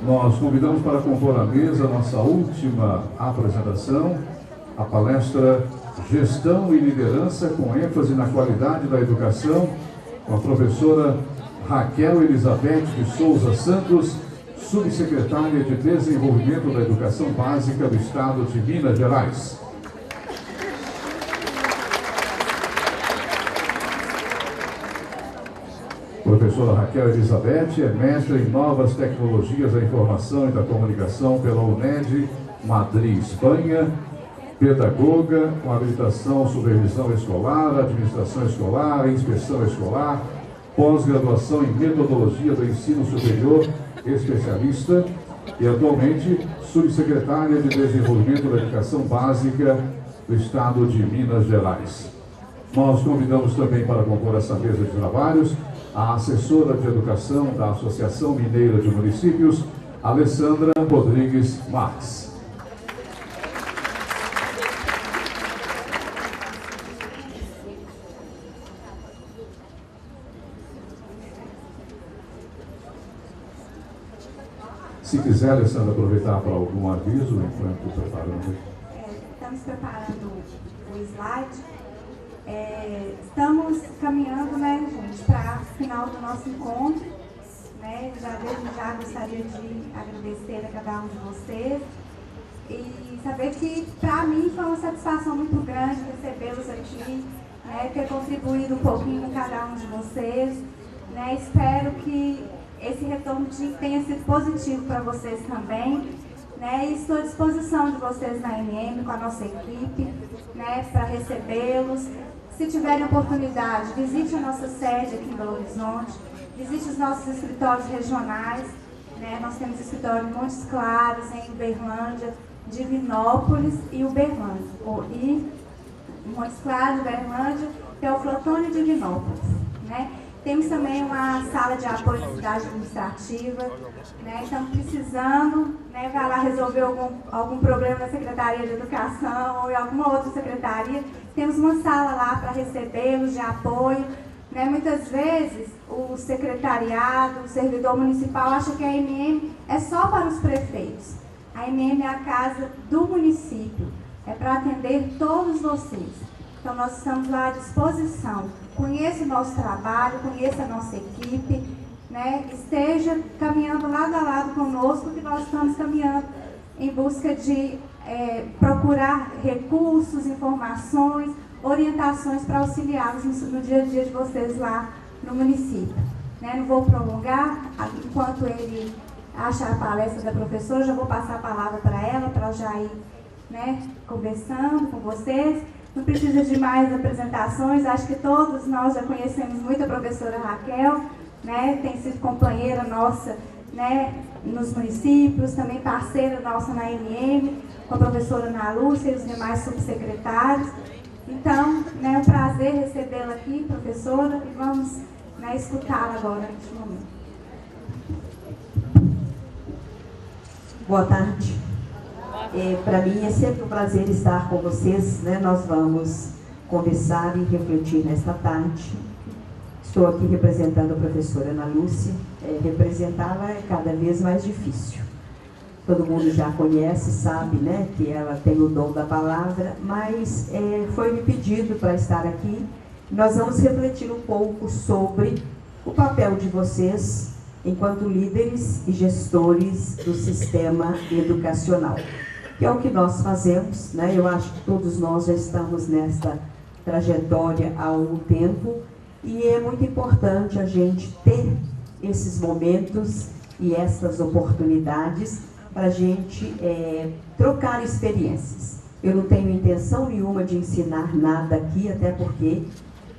Nós convidamos para compor a mesa a nossa última apresentação, a palestra Gestão e Liderança com ênfase na qualidade da educação, com a professora Raquel Elizabeth de Souza Santos, subsecretária de Desenvolvimento da Educação Básica do Estado de Minas Gerais. Professora Raquel Elizabeth é mestre em Novas Tecnologias da Informação e da Comunicação pela UNED, Madrid, Espanha, pedagoga com habilitação, supervisão escolar, administração escolar, inspeção escolar, pós-graduação em metodologia do ensino superior, especialista e atualmente subsecretária de Desenvolvimento da Educação Básica do Estado de Minas Gerais. Nós convidamos também para compor essa mesa de trabalhos a assessora de Educação da Associação Mineira de Municípios, Alessandra Rodrigues Marques. Se quiser, Alessandra, aproveitar para algum aviso enquanto preparando. Estamos preparando o slide. Estamos caminhando, né, gente, para o final do nosso encontro. Né? Desde já gostaria de agradecer a cada um de vocês e saber que, para mim, foi uma satisfação muito grande recebê-los aqui, né, ter contribuído um pouquinho com cada um de vocês. Né? Espero que esse retorno tenha sido positivo para vocês também. Né? E estou à disposição de vocês na MM, com a nossa equipe, né, para recebê-los. Se tiverem oportunidade, visite a nossa sede aqui em Belo Horizonte, visite os nossos escritórios regionais. Né? Nós temos escritório em Montes Claros, em Uberlândia, Divinópolis e Uberlândia. E Montes Claros, Uberlândia, Teoflotone e Divinópolis. Né? Temos também uma sala de apoio à cidade administrativa. Né? Estamos precisando, né, vai lá resolver algum problema na Secretaria de Educação ou em alguma outra secretaria. Temos uma sala lá para recebê-los de apoio. Né? Muitas vezes o secretariado, o servidor municipal acha que a MM é só para os prefeitos. A MM é a casa do município, é para atender todos vocês. Então nós estamos lá à disposição. Conheça o nosso trabalho, conheça a nossa equipe, né? Esteja caminhando lado a lado conosco, que nós estamos caminhando em busca de procurar recursos, informações, orientações para auxiliá-los no dia a dia de vocês lá no município. Né? Não vou prolongar, enquanto ele acha a palestra da professora, já vou passar a palavra para ela, para já ir, né, conversando com vocês. Não precisa de mais apresentações, acho que todos nós já conhecemos muito a professora Raquel, né, tem sido companheira nossa, né, nos municípios, também parceira nossa na MM, com a professora Ana Lúcia e os demais subsecretários. Então, né, é um prazer recebê-la aqui, professora, e vamos, né, escutá-la agora neste momento. Boa tarde. Para mim é sempre um prazer estar com vocês, né? Nós vamos conversar e refletir nesta tarde. Estou aqui representando a professora Ana Lúcia. Representá-la é cada vez mais difícil. Todo mundo já conhece, sabe, né, que ela tem o dom da palavra, mas foi me pedido para estar aqui. Nós vamos refletir um pouco sobre o papel de vocês enquanto líderes e gestores do sistema educacional, que é o que nós fazemos, né? Eu acho que todos nós já estamos nesta trajetória há algum tempo e é muito importante a gente ter esses momentos e essas oportunidades para a gente trocar experiências. Eu não tenho intenção nenhuma de ensinar nada aqui, até porque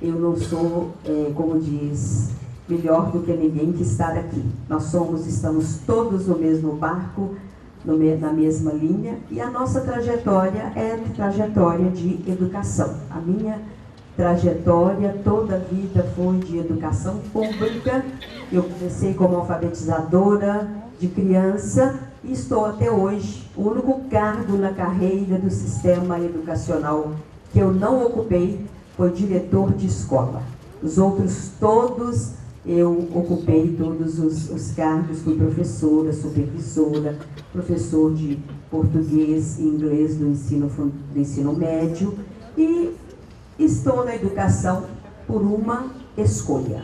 eu não sou, como diz, melhor do que ninguém que está aqui. Nós estamos todos no mesmo barco, na mesma linha, e a nossa trajetória é trajetória de educação. A minha trajetória toda a vida foi de educação pública. Eu comecei como alfabetizadora de criança e estou até hoje. O único cargo na carreira do sistema educacional que eu não ocupei foi diretor de escola. Os outros todos eu ocupei todos os cargos, fui professora, supervisora, professor de português e inglês do ensino médio, e estou na educação por uma escolha.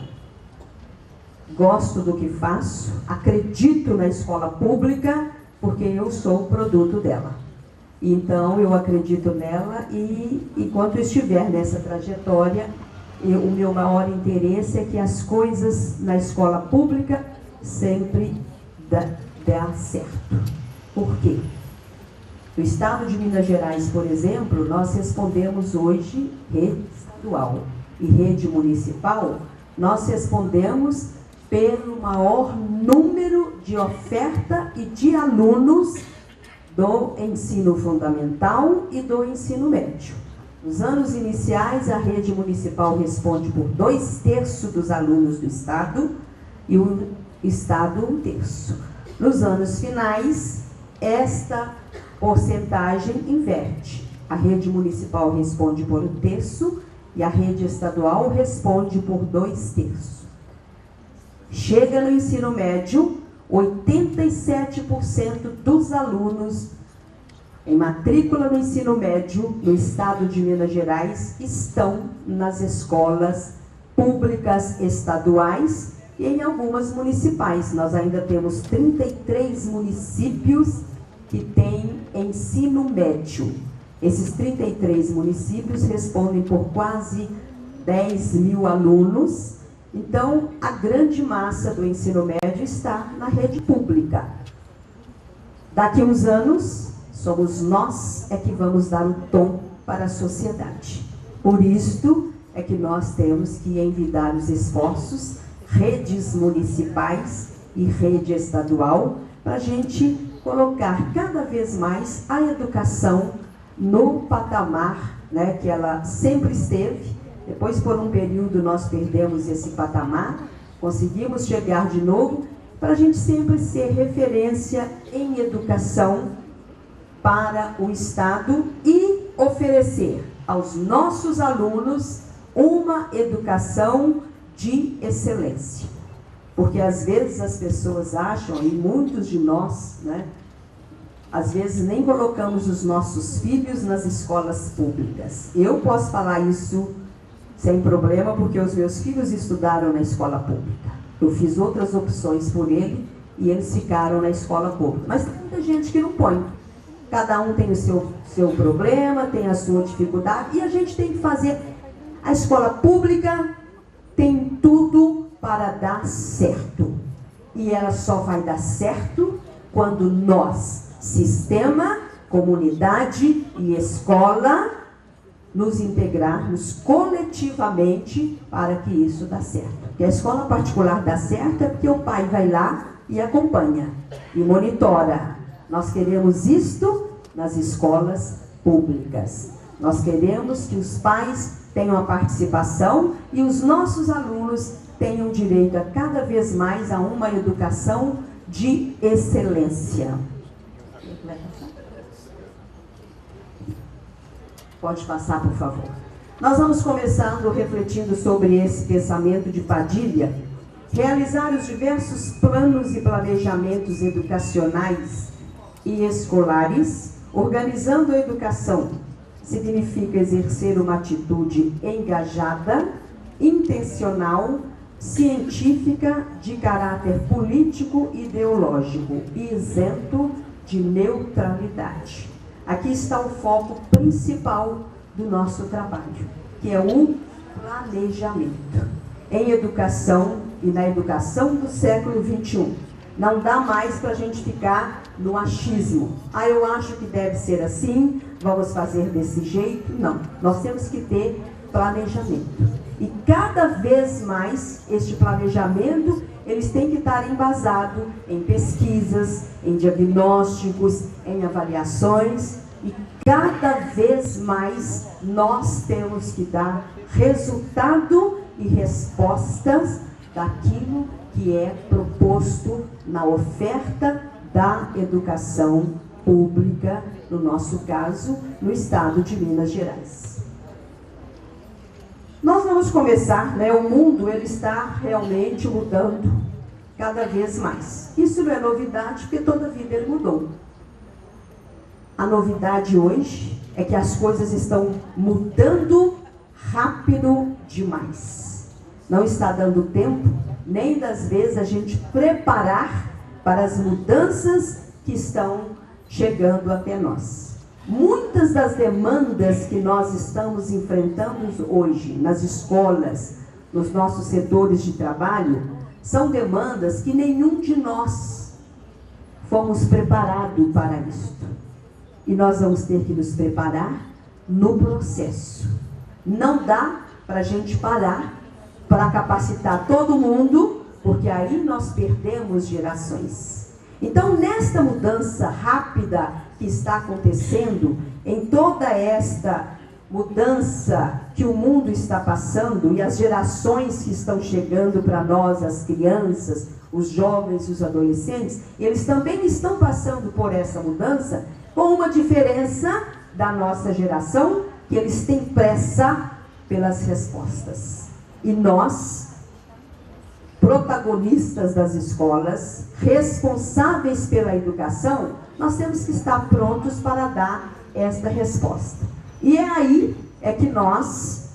Gosto do que faço, acredito na escola pública, porque eu sou o produto dela. Então, eu acredito nela e, enquanto estiver nessa trajetória, o meu maior interesse é que as coisas na escola pública sempre dão certo. Por quê? No estado de Minas Gerais, por exemplo, nós respondemos hoje, rede estadual e rede municipal, nós respondemos pelo maior número de oferta e de alunos do ensino fundamental e do ensino médio. Nos anos iniciais, a rede municipal responde por 2/3 dos alunos do estado e o estado 1/3. Nos anos finais, esta porcentagem inverte. A rede municipal responde por 1/3 e a rede estadual responde por 2/3. Chega no ensino médio, 87% dos alunos em matrícula no ensino médio no estado de Minas Gerais estão nas escolas públicas estaduais e em algumas municipais. Nós ainda temos 33 municípios que têm ensino médio. Esses 33 municípios respondem por quase 10 mil alunos. Então, a grande massa do ensino médio está na rede pública. Daqui a uns anos, somos nós que vamos dar o tom para a sociedade. Por isto é que nós temos que envidar os esforços, redes municipais e rede estadual, para a gente colocar cada vez mais a educação no patamar, né, que ela sempre esteve. Depois, por um período, nós perdemos esse patamar, conseguimos chegar de novo, para a gente sempre ser referência em educação para o Estado e oferecer aos nossos alunos uma educação de excelência. Porque às vezes as pessoas acham, e muitos de nós, né, às vezes nem colocamos os nossos filhos nas escolas públicas. Eu posso falar isso sem problema, porque os meus filhos estudaram na escola pública. Eu fiz outras opções por ele e eles ficaram na escola pública. Mas tem muita gente que não põe. Cada um tem o seu problema, tem a sua dificuldade, e a gente tem que fazer. A escola pública tem tudo para dar certo. E ela só vai dar certo quando nós, sistema, comunidade e escola, nos integrarmos coletivamente para que isso dê certo. Porque a escola particular dá certo é porque o pai vai lá e acompanha e monitora. Nós queremos isto nas escolas públicas. Nós queremos que os pais tenham a participação e os nossos alunos tenham direito a cada vez mais a uma educação de excelência. Pode passar, por favor. Nós vamos começando refletindo sobre esse pensamento de Padilha. Realizar os diversos planos e planejamentos educacionais e escolares, organizando a educação, significa exercer uma atitude engajada, intencional, científica, de caráter político e ideológico e isento de neutralidade. Aqui está o foco principal do nosso trabalho, que é o planejamento. Em educação e na educação do século XXI, não dá mais para a gente ficar no achismo. Ah, eu acho que deve ser assim, vamos fazer desse jeito. Não, nós temos que ter planejamento. E cada vez mais este planejamento, eles têm que estar embasado em pesquisas, em diagnósticos, em avaliações, e cada vez mais nós temos que dar resultado e respostas daquilo que é proposto na oferta da educação pública, no nosso caso, no estado de Minas Gerais. Nós nós vamos começar, né? O mundo ele está realmente mudando cada vez mais. Isso não é novidade, porque toda a vida ele mudou. A novidade hoje é que as coisas estão mudando rápido demais. Não está dando tempo, nem das vezes a gente preparar para as mudanças que estão chegando até nós. Muitas das demandas que nós estamos enfrentando hoje nas escolas, nos nossos setores de trabalho, são demandas que nenhum de nós fomos preparados para isso. E nós vamos ter que nos preparar no processo. Não dá para a gente parar para capacitar todo mundo, porque aí nós perdemos gerações. Então, nesta mudança rápida que está acontecendo, em toda esta mudança que o mundo está passando e as gerações que estão chegando para nós, as crianças, os jovens e os adolescentes, eles também estão passando por essa mudança, com uma diferença da nossa geração, que eles têm pressa pelas respostas. E nós, protagonistas das escolas, responsáveis pela educação, nós temos que estar prontos para dar esta resposta. E é aí que nós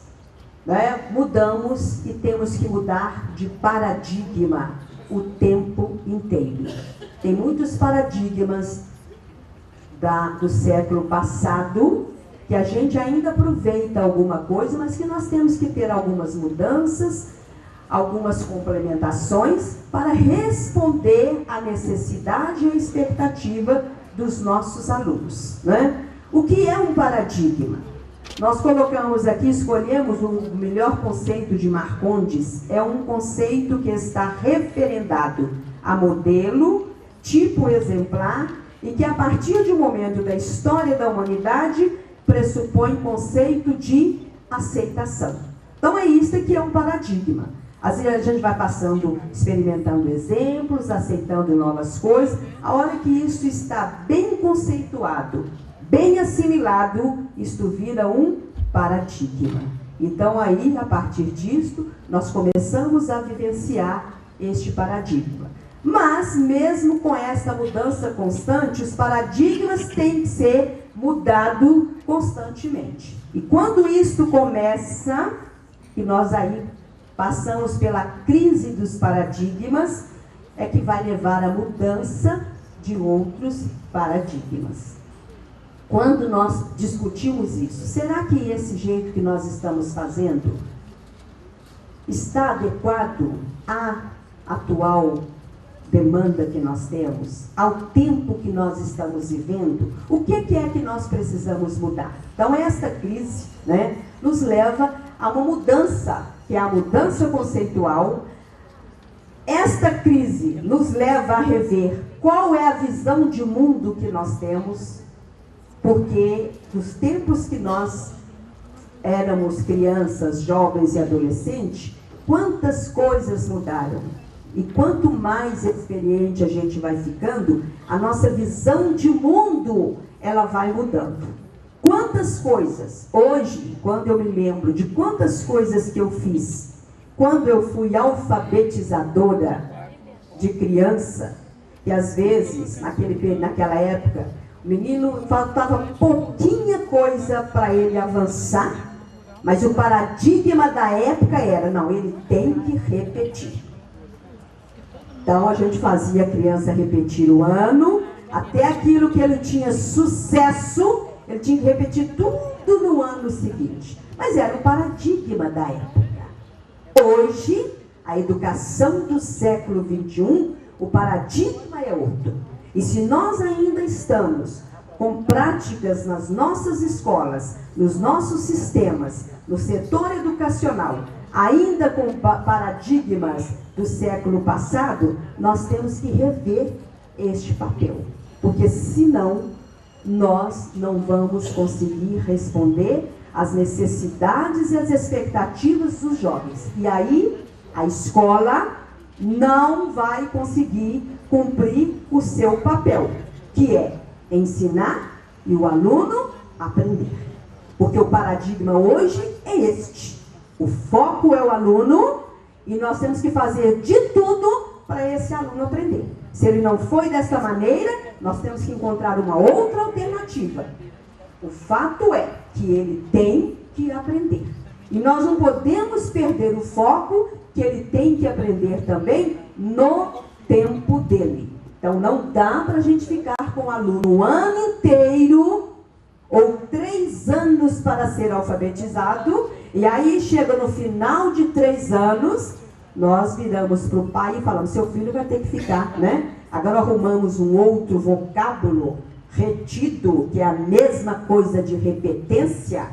mudamos e temos que mudar de paradigma o tempo inteiro. Tem muitos paradigmas do século passado, que a gente ainda aproveita alguma coisa, mas que nós temos que ter algumas mudanças, algumas complementações, para responder à necessidade e à expectativa dos nossos alunos, né? O que é um paradigma? Nós colocamos aqui, escolhemos o melhor conceito de Marcondes, é um conceito que está referendado a modelo, tipo exemplar, e que a partir de um momento da história da humanidade pressupõe conceito de aceitação. Então é isso que é um paradigma. Às vezes a gente vai passando, experimentando exemplos, aceitando novas coisas. A hora que isso está bem conceituado, bem assimilado, isto vira um paradigma. Então aí, a partir disso, nós começamos a vivenciar este paradigma. Mas, mesmo com essa mudança constante, os paradigmas têm que ser mudados constantemente. E quando isto começa, que nós aí passamos pela crise dos paradigmas, é que vai levar à mudança de outros paradigmas. Quando nós discutimos isso, será que esse jeito que nós estamos fazendo está adequado à atual demanda que nós temos, ao tempo que nós estamos vivendo? O que é que nós precisamos mudar? Então, esta crise, nos leva a uma mudança, que é a mudança conceitual. Esta crise nos leva a rever qual é a visão de mundo que nós temos, porque dos tempos que nós éramos crianças, jovens e adolescentes, quantas coisas mudaram. E quanto mais experiente a gente vai ficando, a nossa visão de mundo, ela vai mudando. Quantas coisas, hoje, quando eu me lembro de quantas coisas que eu fiz, quando eu fui alfabetizadora de criança, que às vezes, naquela época, o menino faltava pouquinha coisa para ele avançar, mas o paradigma da época era, não, ele tem que repetir. Então, a gente fazia a criança repetir o ano, até aquilo que ele tinha sucesso, ele tinha que repetir tudo no ano seguinte. Mas era o paradigma da época. Hoje, a educação do século XXI, o paradigma é outro. E se nós ainda estamos com práticas nas nossas escolas, nos nossos sistemas, no setor educacional, ainda com paradigmas do século passado, nós temos que rever este papel. Porque senão, nós não vamos conseguir responder às necessidades e às expectativas dos jovens. E aí, a escola não vai conseguir cumprir o seu papel, que é ensinar e o aluno aprender. Porque o paradigma hoje é este. O foco é o aluno e nós temos que fazer de tudo para esse aluno aprender. Se ele não foi dessa maneira, nós temos que encontrar uma outra alternativa. O fato é que ele tem que aprender. E nós não podemos perder o foco que ele tem que aprender também no tempo dele. Então não dá para a gente ficar com o aluno um ano inteiro ou 3 anos para ser alfabetizado, e aí chega no final de 3 anos, nós viramos para o pai e falamos, seu filho vai ter que ficar, né? Agora arrumamos um outro vocábulo retido, que é a mesma coisa de repetência,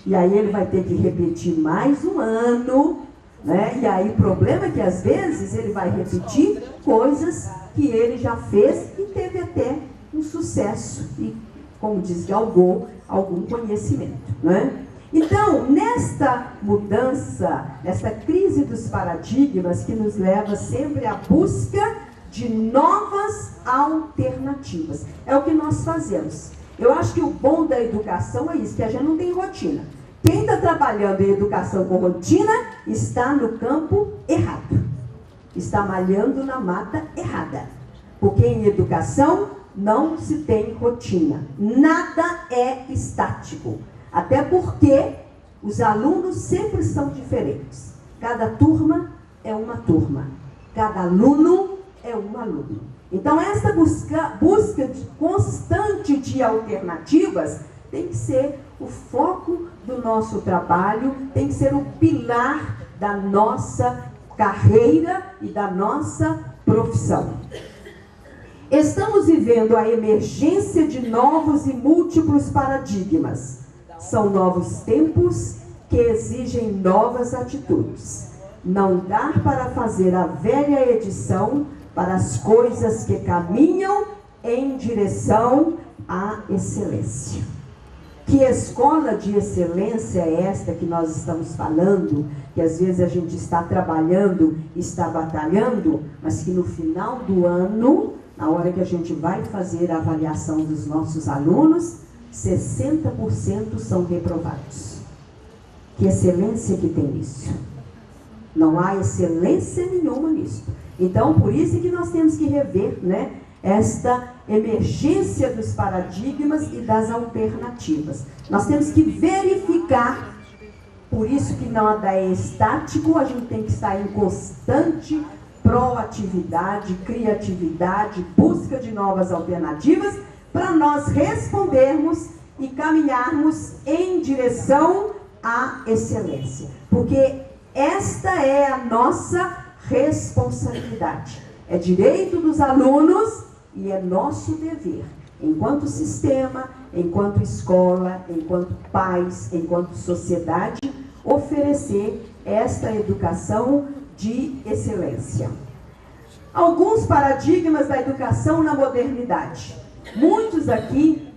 e aí ele vai ter que repetir mais um ano, né? E aí o problema é que às vezes ele vai repetir coisas que ele já fez e teve até um sucesso, e como diz, galgou algum conhecimento, né? Então, nesta mudança, nesta crise dos paradigmas que nos leva sempre à busca de novas alternativas. É o que nós fazemos. Eu acho que o bom da educação é isso, que a gente não tem rotina. Quem está trabalhando em educação com rotina está no campo errado. Está malhando na mata errada. Porque em educação não se tem rotina. Nada é estático. Até porque os alunos sempre são diferentes. Cada turma é uma turma. Cada aluno é um aluno. Então, essa busca constante de alternativas tem que ser o foco do nosso trabalho, tem que ser o pilar da nossa carreira e da nossa profissão. Estamos vivendo a emergência de novos e múltiplos paradigmas. São novos tempos que exigem novas atitudes. Não dá para fazer a velha edição para as coisas que caminham em direção à excelência. Que escola de excelência é esta que nós estamos falando, que às vezes a gente está trabalhando, está batalhando, mas que no final do ano, na hora que a gente vai fazer a avaliação dos nossos alunos, 60% são reprovados. Que excelência que tem nisso? Não há excelência nenhuma nisso. Então, por isso que nós temos que rever, né, esta emergência dos paradigmas e das alternativas. Nós temos que verificar, por isso que nada é estático, a gente tem que estar em constante proatividade, criatividade, busca de novas alternativas, para nós respondermos e caminharmos em direção à excelência. Porque esta é a nossa responsabilidade. É direito dos alunos e é nosso dever, enquanto sistema, enquanto escola, enquanto pais, enquanto sociedade, oferecer esta educação de excelência. Alguns paradigmas da educação na modernidade. Muitos aqui,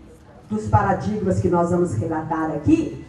dos paradigmas que nós vamos relatar aqui,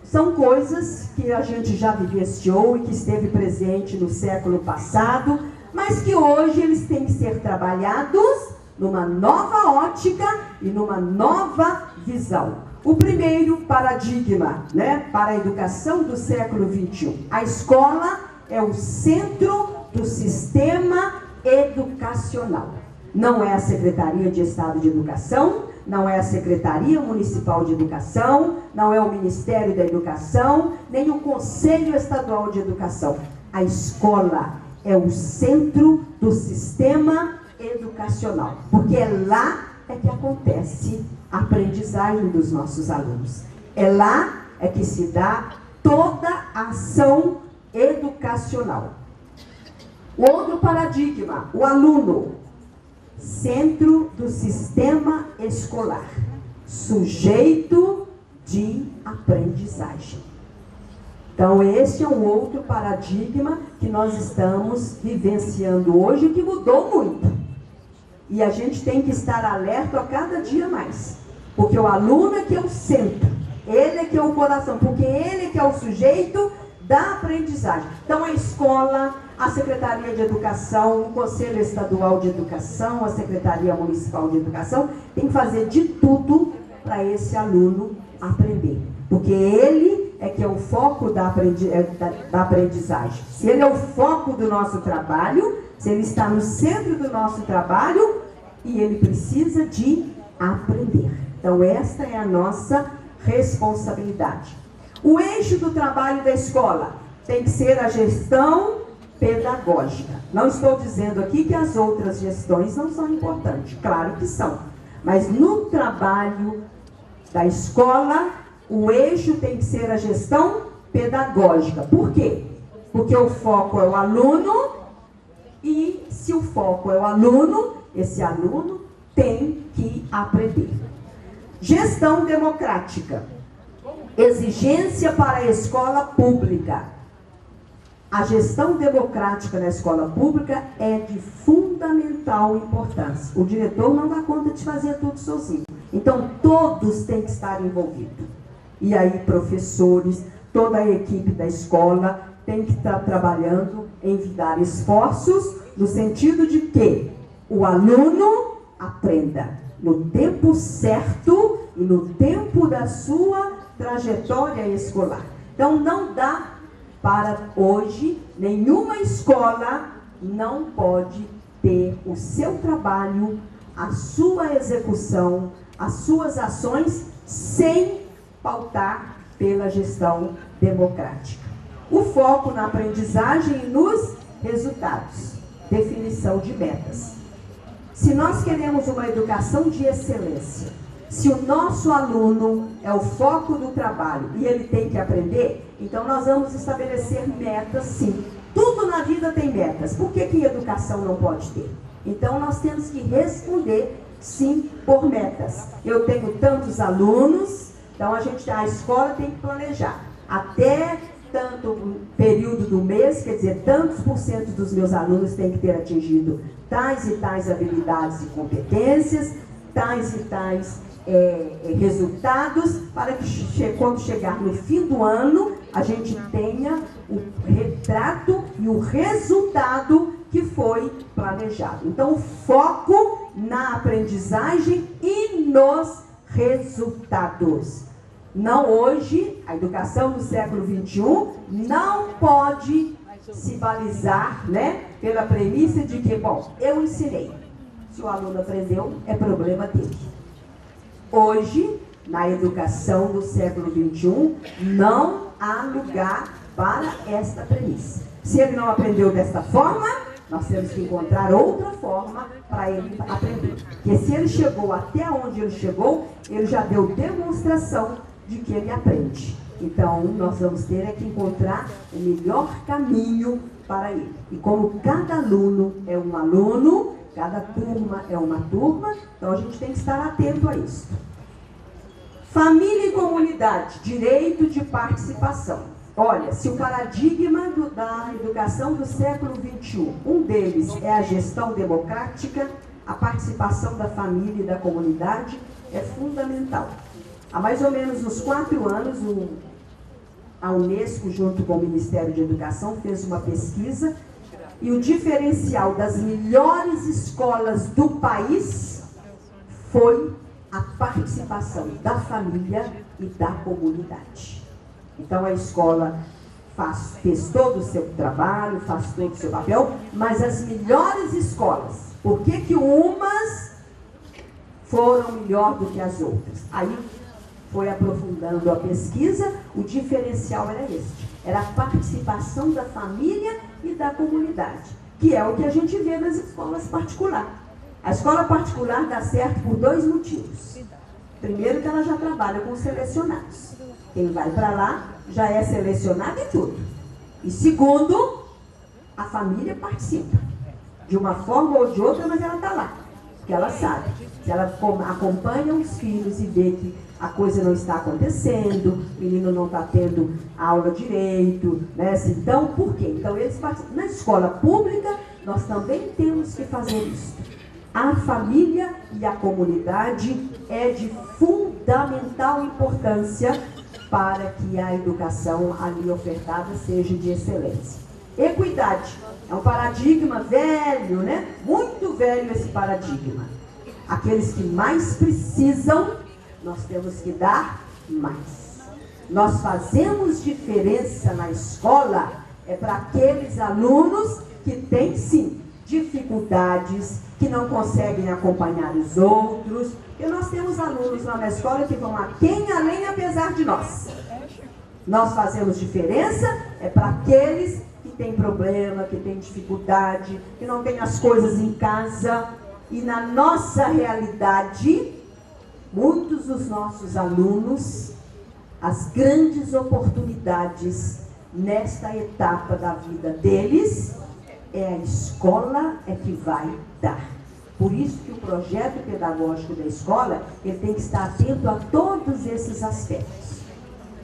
são coisas que a gente já vivenciou e que esteve presente no século passado, mas que hoje eles têm que ser trabalhados numa nova ótica e numa nova visão. O primeiro paradigma, né, para a educação do século XXI. A escola é o centro do sistema educacional. Não é a Secretaria de Estado de Educação, não é a Secretaria Municipal de Educação, não é o Ministério da Educação, nem o Conselho Estadual de Educação. A escola é o centro do sistema educacional, porque é lá que acontece a aprendizagem dos nossos alunos. É lá que se dá toda a ação educacional. O outro paradigma, o aluno, centro do sistema escolar, sujeito de aprendizagem. Então, esse é um outro paradigma que nós estamos vivenciando hoje, que mudou muito. E a gente tem que estar alerta a cada dia mais. Porque o aluno é que é o centro, ele é que é o coração, porque ele é que é o sujeito da aprendizagem. Então, a escola, a Secretaria de Educação, o Conselho Estadual de Educação, a Secretaria Municipal de Educação, tem que fazer de tudo para esse aluno aprender. Porque ele é que é o foco da aprendizagem. Se ele é o foco do nosso trabalho, se ele está no centro do nosso trabalho, e ele precisa de aprender. Então, esta é a nossa responsabilidade. O eixo do trabalho da escola tem que ser a gestão pedagógica. Não estou dizendo aqui que as outras gestões não são importantes. Claro que são. Mas no trabalho da escola, o eixo tem que ser a gestão pedagógica. Por quê? Porque o foco é o aluno, e se o foco é o aluno, esse aluno tem que aprender. Gestão democrática. Exigência para a escola pública. A gestão democrática na escola pública é de fundamental importância. O diretor não dá conta de fazer tudo sozinho. Então, todos têm que estar envolvidos. E aí, professores, toda a equipe da escola tem que estar trabalhando em dar esforços no sentido de que o aluno aprenda no tempo certo e no tempo da sua trajetória escolar. Então, não dá para hoje, nenhuma escola não pode ter o seu trabalho, a sua execução, as suas ações sem pautar pela gestão democrática. O foco na aprendizagem e nos resultados. Definição de metas. Se nós queremos uma educação de excelência, se o nosso aluno é o foco do trabalho e ele tem que aprender, então nós vamos estabelecer metas, sim. Tudo na vida tem metas. Por que que educação não pode ter? Então nós temos que responder, sim, por metas. Eu tenho tantos alunos, então a escola tem que planejar. Até tanto período do mês, quer dizer, tantos por cento dos meus alunos têm que ter atingido tais e tais habilidades e competências, tais e tais resultados, para que quando chegar no fim do ano, a gente tenha o retrato e o resultado que foi planejado. Então, o foco na aprendizagem e nos resultados. Não hoje, a educação do século XXI não pode se balizar, né, pela premissa de que, bom, eu ensinei. Se o aluno aprendeu, é problema dele. Hoje, na educação do século XXI, não há lugar para esta premissa. Se ele não aprendeu desta forma, nós temos que encontrar outra forma para ele aprender. Porque se ele chegou até onde ele chegou, ele já deu demonstração de que ele aprende. Então, nós vamos ter que encontrar o melhor caminho para ele. E como cada aluno é um aluno, cada turma é uma turma, então a gente tem que estar atento a isso. Família e comunidade, direito de participação. Olha, se o paradigma da educação do século XXI, um deles é a gestão democrática, a participação da família e da comunidade é fundamental. Há mais ou menos uns 4 anos, a Unesco, junto com o Ministério de Educação, fez uma pesquisa e o diferencial das melhores escolas do país foi a participação da família e da comunidade. Então, a escola fez todo o seu trabalho, faz todo o seu papel, mas as melhores escolas, por que umas foram melhor do que as outras? Aí foi aprofundando a pesquisa, o diferencial era este, era a participação da família e da comunidade, que é o que a gente vê nas escolas particulares. A escola particular dá certo por 2 motivos. Primeiro, que ela já trabalha com selecionados. Quem vai para lá já é selecionado em tudo. E segundo, a família participa. De uma forma ou de outra, mas ela está lá. Porque ela sabe. Se ela acompanha os filhos e vê que a coisa não está acontecendo, o menino não está tendo aula direito, né? Então, por quê? Então, eles participam. Na escola pública, nós também temos que fazer isso. A família e a comunidade é de fundamental importância para que a educação ali ofertada seja de excelência. Equidade é um paradigma velho, né? Muito velho esse paradigma. Aqueles que mais precisam, nós temos que dar mais. Nós fazemos diferença na escola para aqueles alunos que têm, sim, dificuldades, que não conseguem acompanhar os outros. E nós temos alunos lá na escola que vão aquém, além, apesar de nós. Nós fazemos diferença para aqueles que têm problema, que têm dificuldade, que não têm as coisas em casa. E na nossa realidade, muitos dos nossos alunos, as grandes oportunidades nesta etapa da vida deles, a escola que vai dar. Por isso que o projeto pedagógico da escola, ele tem que estar atento a todos esses aspectos.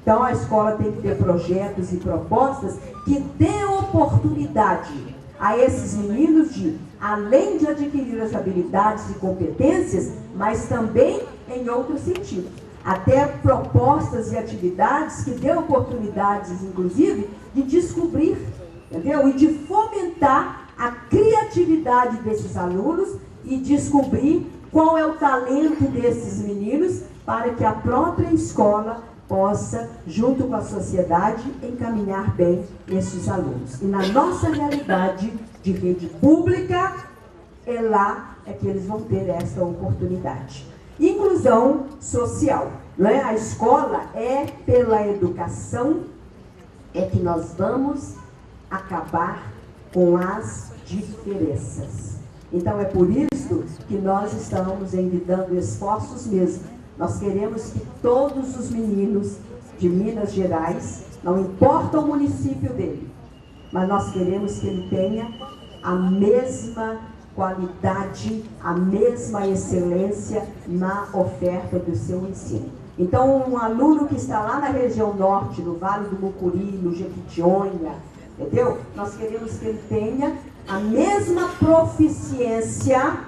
Então a escola tem que ter projetos e propostas que dê oportunidade a esses meninos de, além de adquirir as habilidades e competências, mas também em outro sentido. Até propostas e atividades que dê oportunidades, inclusive, de descobrir, entendeu? E de fomentar a criatividade desses alunos e descobrir qual é o talento desses meninos para que a própria escola possa, junto com a sociedade, encaminhar bem esses alunos. E na nossa realidade de rede pública, lá que eles vão ter essa oportunidade. Inclusão social. Não é? A escola pela educação, que nós vamos acabar com as diferenças. Então é por isso que nós estamos envidando esforços mesmo. Nós queremos que todos os meninos de Minas Gerais, não importa o município dele, mas nós queremos que ele tenha a mesma qualidade, a mesma excelência na oferta do seu ensino. Então, um aluno que está lá na região norte, no Vale do Mucuri, no Jequitinhonha, entendeu? Nós queremos que ele tenha a mesma proficiência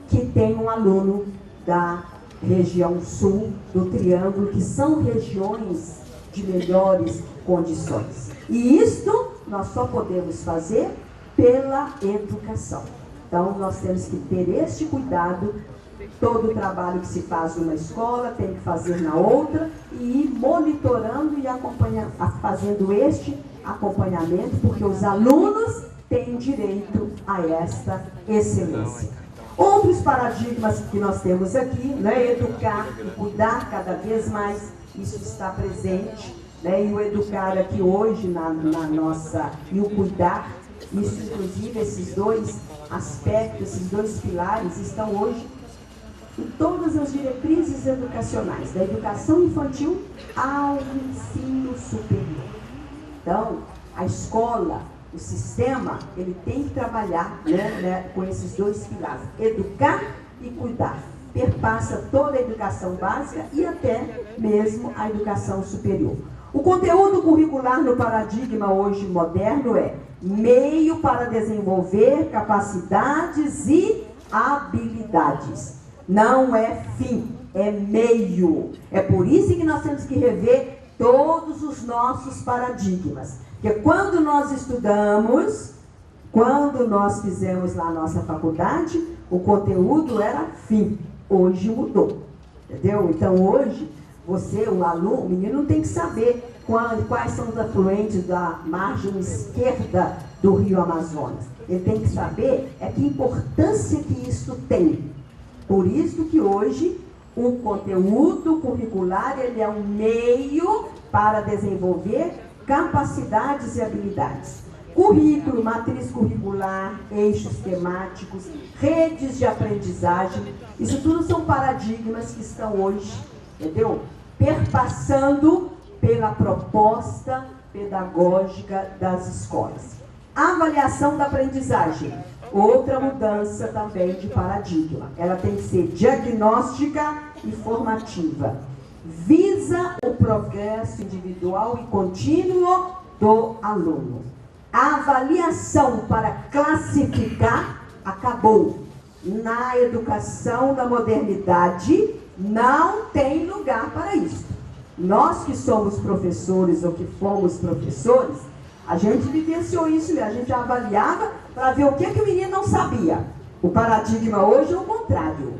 que tem um aluno da região sul, do Triângulo, que são regiões de melhores condições. E isto nós só podemos fazer pela educação. Então, nós temos que ter este cuidado. Todo o trabalho que se faz numa escola tem que fazer na outra e ir monitorando e fazendo este acompanhamento, porque os alunos têm direito a esta excelência. Outros paradigmas que nós temos aqui, né? Educar e cuidar cada vez mais, isso está presente, né? E o educar aqui hoje na nossa, e o cuidar, isso inclusive esses dois aspectos, esses dois pilares estão hoje em todas as diretrizes educacionais, da educação infantil ao ensino superior. Então, a escola, o sistema, ele tem que trabalhar com esses dois pilares, educar e cuidar. Perpassa toda a educação básica e até mesmo a educação superior. O conteúdo curricular no paradigma hoje moderno é meio para desenvolver capacidades e habilidades. Não é fim, é meio. É por isso que nós temos que rever todos os nossos paradigmas. Porque quando nós estudamos, quando nós fizemos lá a nossa faculdade, o conteúdo era fim. Hoje mudou. Entendeu? Então hoje, você, o aluno, o menino tem que saber quais são os afluentes da margem esquerda do Rio Amazonas. Ele tem que saber que importância que isso tem. Por isso que hoje o conteúdo curricular ele é um meio para desenvolver capacidades e habilidades. Currículo, matriz curricular, eixos temáticos, redes de aprendizagem, isso tudo são paradigmas que estão hoje, entendeu? Perpassando pela proposta pedagógica das escolas. Avaliação da aprendizagem, outra mudança também de paradigma. Ela tem que ser diagnóstica e formativa. Visa o progresso individual e contínuo do aluno. A avaliação para classificar acabou. Na educação da modernidade não tem lugar para isso. Nós que somos professores ou que fomos professores, a gente vivenciou isso, a gente avaliava para ver o que o menino não sabia. O paradigma hoje é o contrário.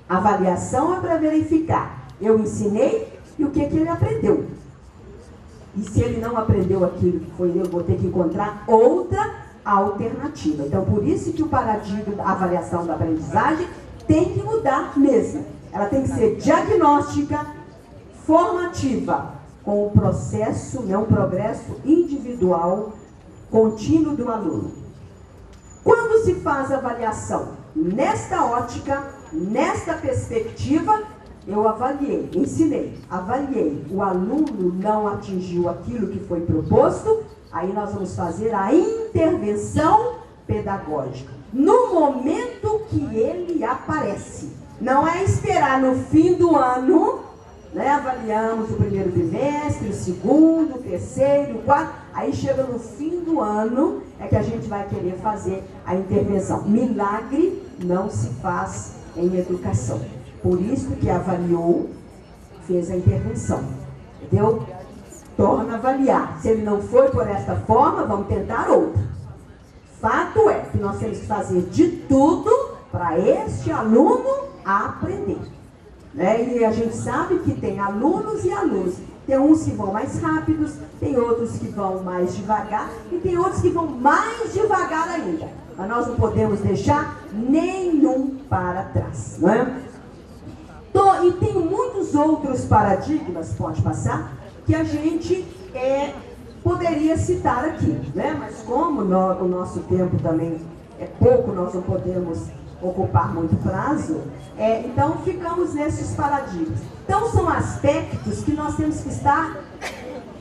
A avaliação é para verificar. Eu ensinei e o que ele aprendeu. E se ele não aprendeu aquilo que foi, eu vou ter que encontrar outra alternativa. Então, por isso que o paradigma da avaliação da aprendizagem tem que mudar mesmo. Ela tem que ser diagnóstica, formativa, com o processo, um progresso individual contínuo do aluno. Quando se faz avaliação nesta ótica, nesta perspectiva, eu avaliei, ensinei, avaliei, o aluno não atingiu aquilo que foi proposto, aí nós vamos fazer a intervenção pedagógica, no momento que ele aparece. Não é esperar no fim do ano, né, avaliamos o primeiro trimestre, o segundo, o terceiro, o quarto, aí chega no fim do ano, é que a gente vai querer fazer a intervenção. Milagre não se faz em educação. Por isso que avaliou, fez a intervenção. Entendeu? Torna a avaliar. Se ele não foi por esta forma, vamos tentar outra. Fato é que nós temos que fazer de tudo para este aluno aprender. Né? E a gente sabe que tem alunos e alunos. Tem uns que vão mais rápidos, tem outros que vão mais devagar e tem outros que vão mais devagar ainda. Mas nós não podemos deixar nenhum para trás. Não é? E tem muitos outros paradigmas, pode passar, que a gente poderia citar aqui. Né? Mas como o nosso tempo também é pouco, nós não podemos ocupar muito prazo, então ficamos nesses paradigmas. Então são aspectos que nós temos que estar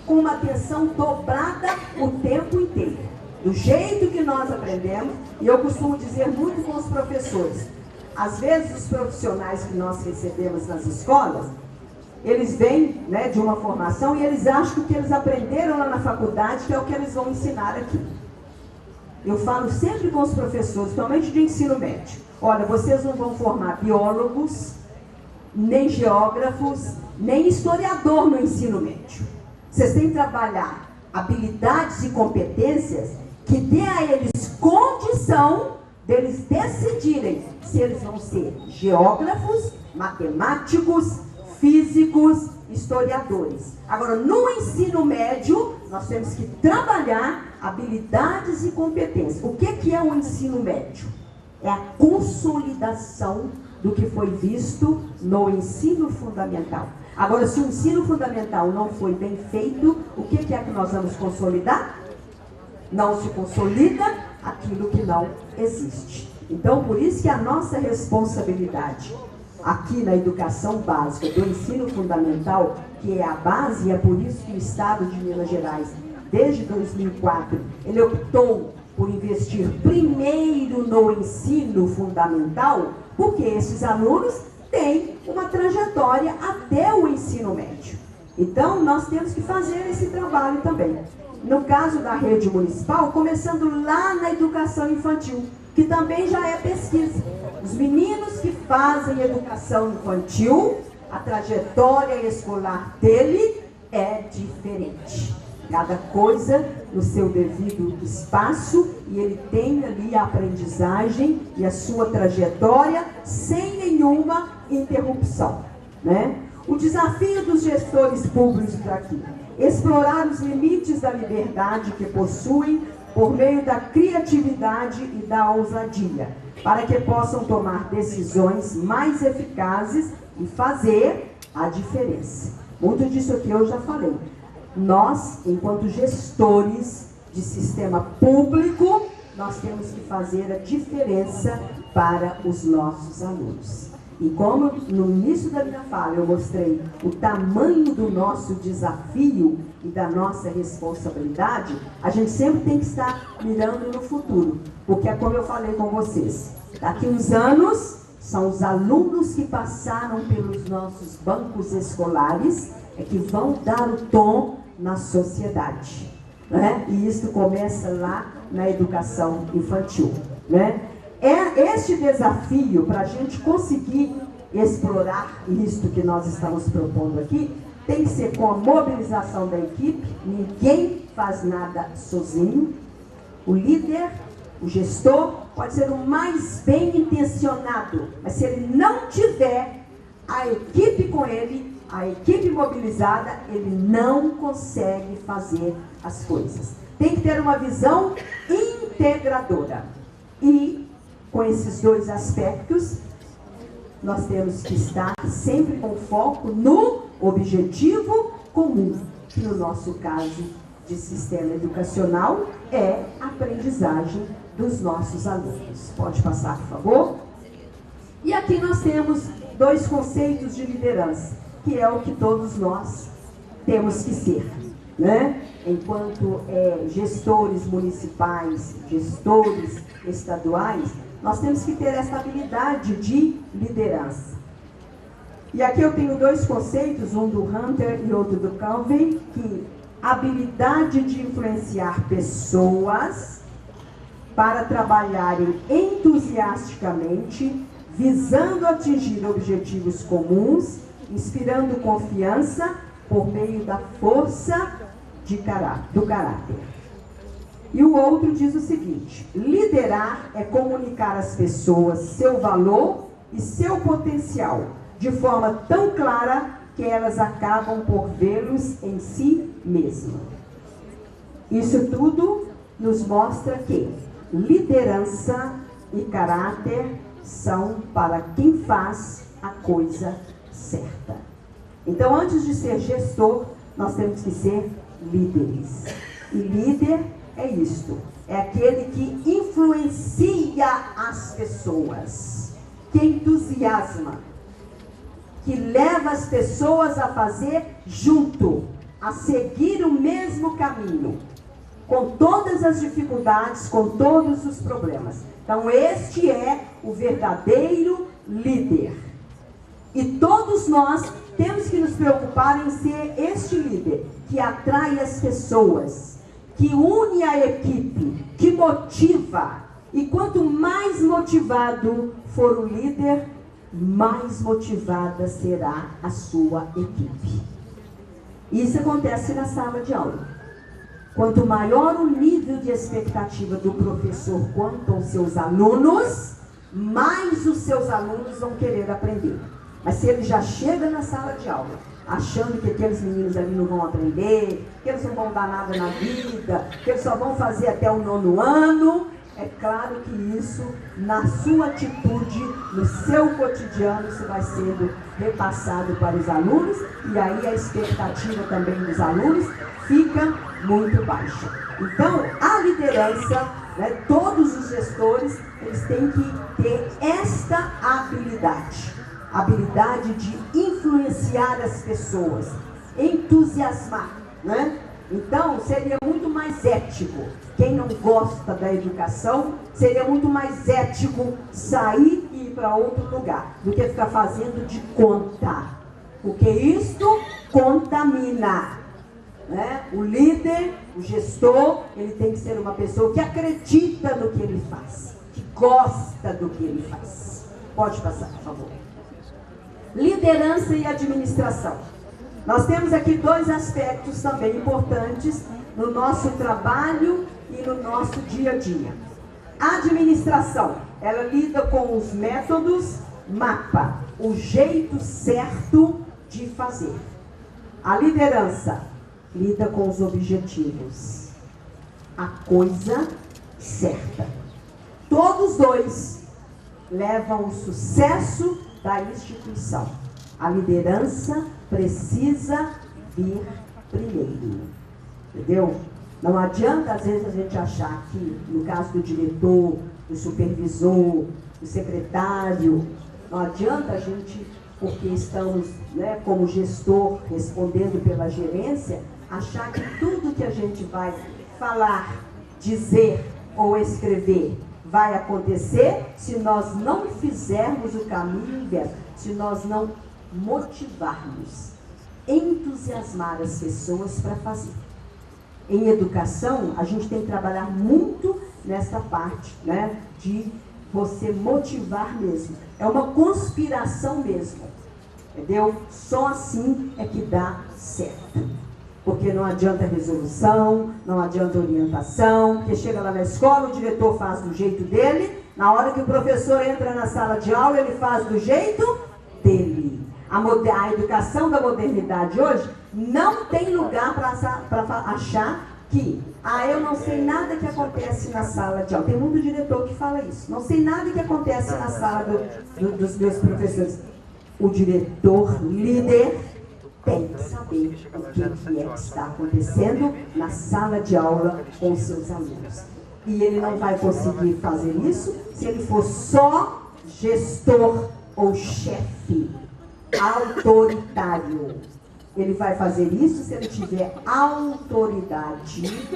com uma atenção dobrada o tempo inteiro. Do jeito que nós aprendemos, e eu costumo dizer muito com os professores, às vezes os profissionais que nós recebemos nas escolas, eles vêm, né, de uma formação e eles acham que o que eles aprenderam lá na faculdade que é o que eles vão ensinar aqui. Eu falo sempre com os professores, principalmente de ensino médio. Olha, vocês não vão formar biólogos, nem geógrafos, nem historiador no ensino médio. Vocês têm que trabalhar habilidades e competências que dê a eles condição deles decidirem se eles vão ser geógrafos, matemáticos, físicos, historiadores. Agora, no ensino médio, nós temos que trabalhar habilidades e competências. O que é o ensino médio? É a consolidação do que foi visto no ensino fundamental. Agora, se o ensino fundamental não foi bem feito, o que é que nós vamos consolidar? Não se consolida aquilo que não existe. Então, por isso que a nossa responsabilidade aqui na educação básica do ensino fundamental, que é a base, e é por isso que o Estado de Minas Gerais, desde 2004, ele optou por investir primeiro no ensino fundamental, porque esses alunos têm uma trajetória até o ensino médio. Então, nós temos que fazer esse trabalho também. No caso da rede municipal, começando lá na educação infantil, que também já é pesquisa. Os meninos que fazem educação infantil, a trajetória escolar dele é diferente. Cada coisa no seu devido espaço, e ele tem ali a aprendizagem e a sua trajetória sem nenhuma interrupção. Né? O desafio dos gestores públicos aqui, explorar os limites da liberdade que possuem por meio da criatividade e da ousadia, para que possam tomar decisões mais eficazes e fazer a diferença. Muito disso aqui eu já falei. Nós, enquanto gestores de sistema público, nós temos que fazer a diferença para os nossos alunos. E como no início da minha fala eu mostrei o tamanho do nosso desafio e da nossa responsabilidade, a gente sempre tem que estar mirando no futuro. Porque é como eu falei com vocês, daqui uns anos são os alunos que passaram pelos nossos bancos escolares que vão dar o tom na sociedade. Né? E isso começa lá na educação infantil. Né? É este desafio para a gente conseguir explorar isso que nós estamos propondo aqui, tem que ser com a mobilização da equipe. Ninguém faz nada sozinho. O líder, o gestor, pode ser o mais bem intencionado, mas se ele não tiver a equipe com ele, a equipe mobilizada, ele não consegue fazer as coisas. Tem que ter uma visão integradora. E com esses dois aspectos, nós temos que estar sempre com foco no objetivo comum, que no nosso caso de sistema educacional é a aprendizagem dos nossos alunos. Pode passar, por favor? E aqui nós temos dois conceitos de liderança, que é o que todos nós temos que ser, né? Enquanto gestores municipais, gestores estaduais, nós temos que ter essa habilidade de liderança. E aqui eu tenho dois conceitos, um do Hunter e outro do Calvin, que habilidade de influenciar pessoas para trabalharem entusiasticamente, visando atingir objetivos comuns, inspirando confiança por meio da força do caráter. E o outro diz o seguinte: liderar é comunicar às pessoas seu valor e seu potencial, de forma tão clara que elas acabam por vê-los em si mesmas. Isso tudo nos mostra que liderança e caráter são para quem faz a coisa certa. Então, antes de ser gestor, nós temos que ser líderes. E líder é isto, é aquele que influencia as pessoas, que entusiasma, que leva as pessoas a fazer junto, a seguir o mesmo caminho, com todas as dificuldades, com todos os problemas. Então, este é o verdadeiro líder. E todos nós temos que nos preocupar em ser este líder, que atrai as pessoas, que une a equipe, que motiva. E quanto mais motivado for o líder, mais motivada será a sua equipe. Isso acontece na sala de aula. Quanto maior o nível de expectativa do professor quanto aos seus alunos, mais os seus alunos vão querer aprender. Mas se ele já chega na sala de aula achando que aqueles meninos ali não vão aprender, que eles não vão dar nada na vida, que eles só vão fazer até o 9º ano, é claro que isso, na sua atitude, no seu cotidiano, isso vai sendo repassado para os alunos, e aí a expectativa também dos alunos fica muito baixa. Então, a liderança, né, todos os gestores, eles têm que ter esta habilidade de influenciar as pessoas, entusiasmar, né? Então, seria muito mais ético, quem não gosta da educação, seria muito mais ético sair e ir para outro lugar, do que ficar fazendo de conta, porque isto contamina, né? O líder, o gestor, ele tem que ser uma pessoa que acredita no que ele faz, que gosta do que ele faz. Pode passar, por favor. Liderança e administração. Nós temos aqui dois aspectos também importantes no nosso trabalho e no nosso dia a dia. A administração, ela lida com os métodos, mapa, o jeito certo de fazer. A liderança lida com os objetivos, a coisa certa. Todos dois levam ao sucesso da instituição. A liderança precisa vir primeiro, entendeu? Não adianta às vezes a gente achar que no caso do diretor, do supervisor, do secretário, não adianta a gente, porque estamos, né, como gestor respondendo pela gerência, achar que tudo que a gente vai falar, dizer ou escrever vai acontecer se nós não fizermos o caminho inverso, se nós não motivarmos, entusiasmar as pessoas para fazer. Em educação, a gente tem que trabalhar muito nessa parte, né, de você motivar mesmo. É uma conspiração mesmo, entendeu? Só assim é que dá certo. Porque não adianta resolução, não adianta orientação, porque chega lá na escola, o diretor faz do jeito dele, na hora que o professor entra na sala de aula, ele faz do jeito dele. dele. A educação da modernidade hoje não tem lugar para achar que, eu não sei nada que acontece na sala de aula. Tem muito diretor que fala isso. Não sei nada que acontece na sala dos meus professores. O diretor, líder, tem que saber o que é que está acontecendo na sala de aula com os seus alunos. E ele não vai conseguir fazer isso se ele for só gestor ou chefe autoritário. Ele vai fazer isso se ele tiver autoridade,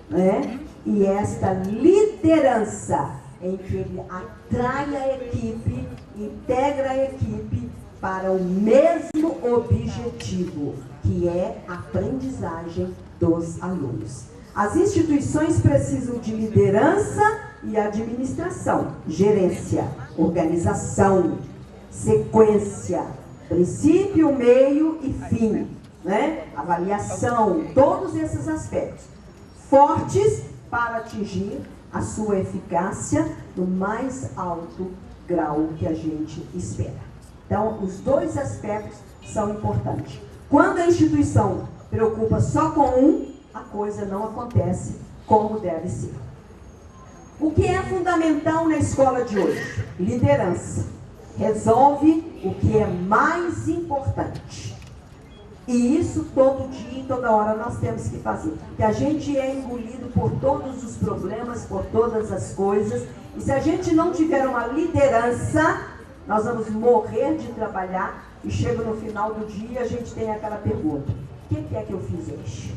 né? E esta liderança em que ele atrai a equipe, integra a equipe para o mesmo objetivo, que é a aprendizagem dos alunos. As instituições precisam de liderança e administração, gerência, organização, sequência, princípio, meio e fim, né? Avaliação, todos esses aspectos fortes para atingir a sua eficácia no mais alto grau que a gente espera. Então, os dois aspectos são importantes. Quando a instituição preocupa só com um, a coisa não acontece como deve ser. O que é fundamental na escola de hoje? Liderança. Resolve o que é mais importante. E isso todo dia e toda hora nós temos que fazer. Porque a gente é engolido por todos os problemas, por todas as coisas. E se a gente não tiver uma liderança, nós vamos morrer de trabalhar. E chega no final do dia, a gente tem aquela pergunta: o que é que eu fiz hoje?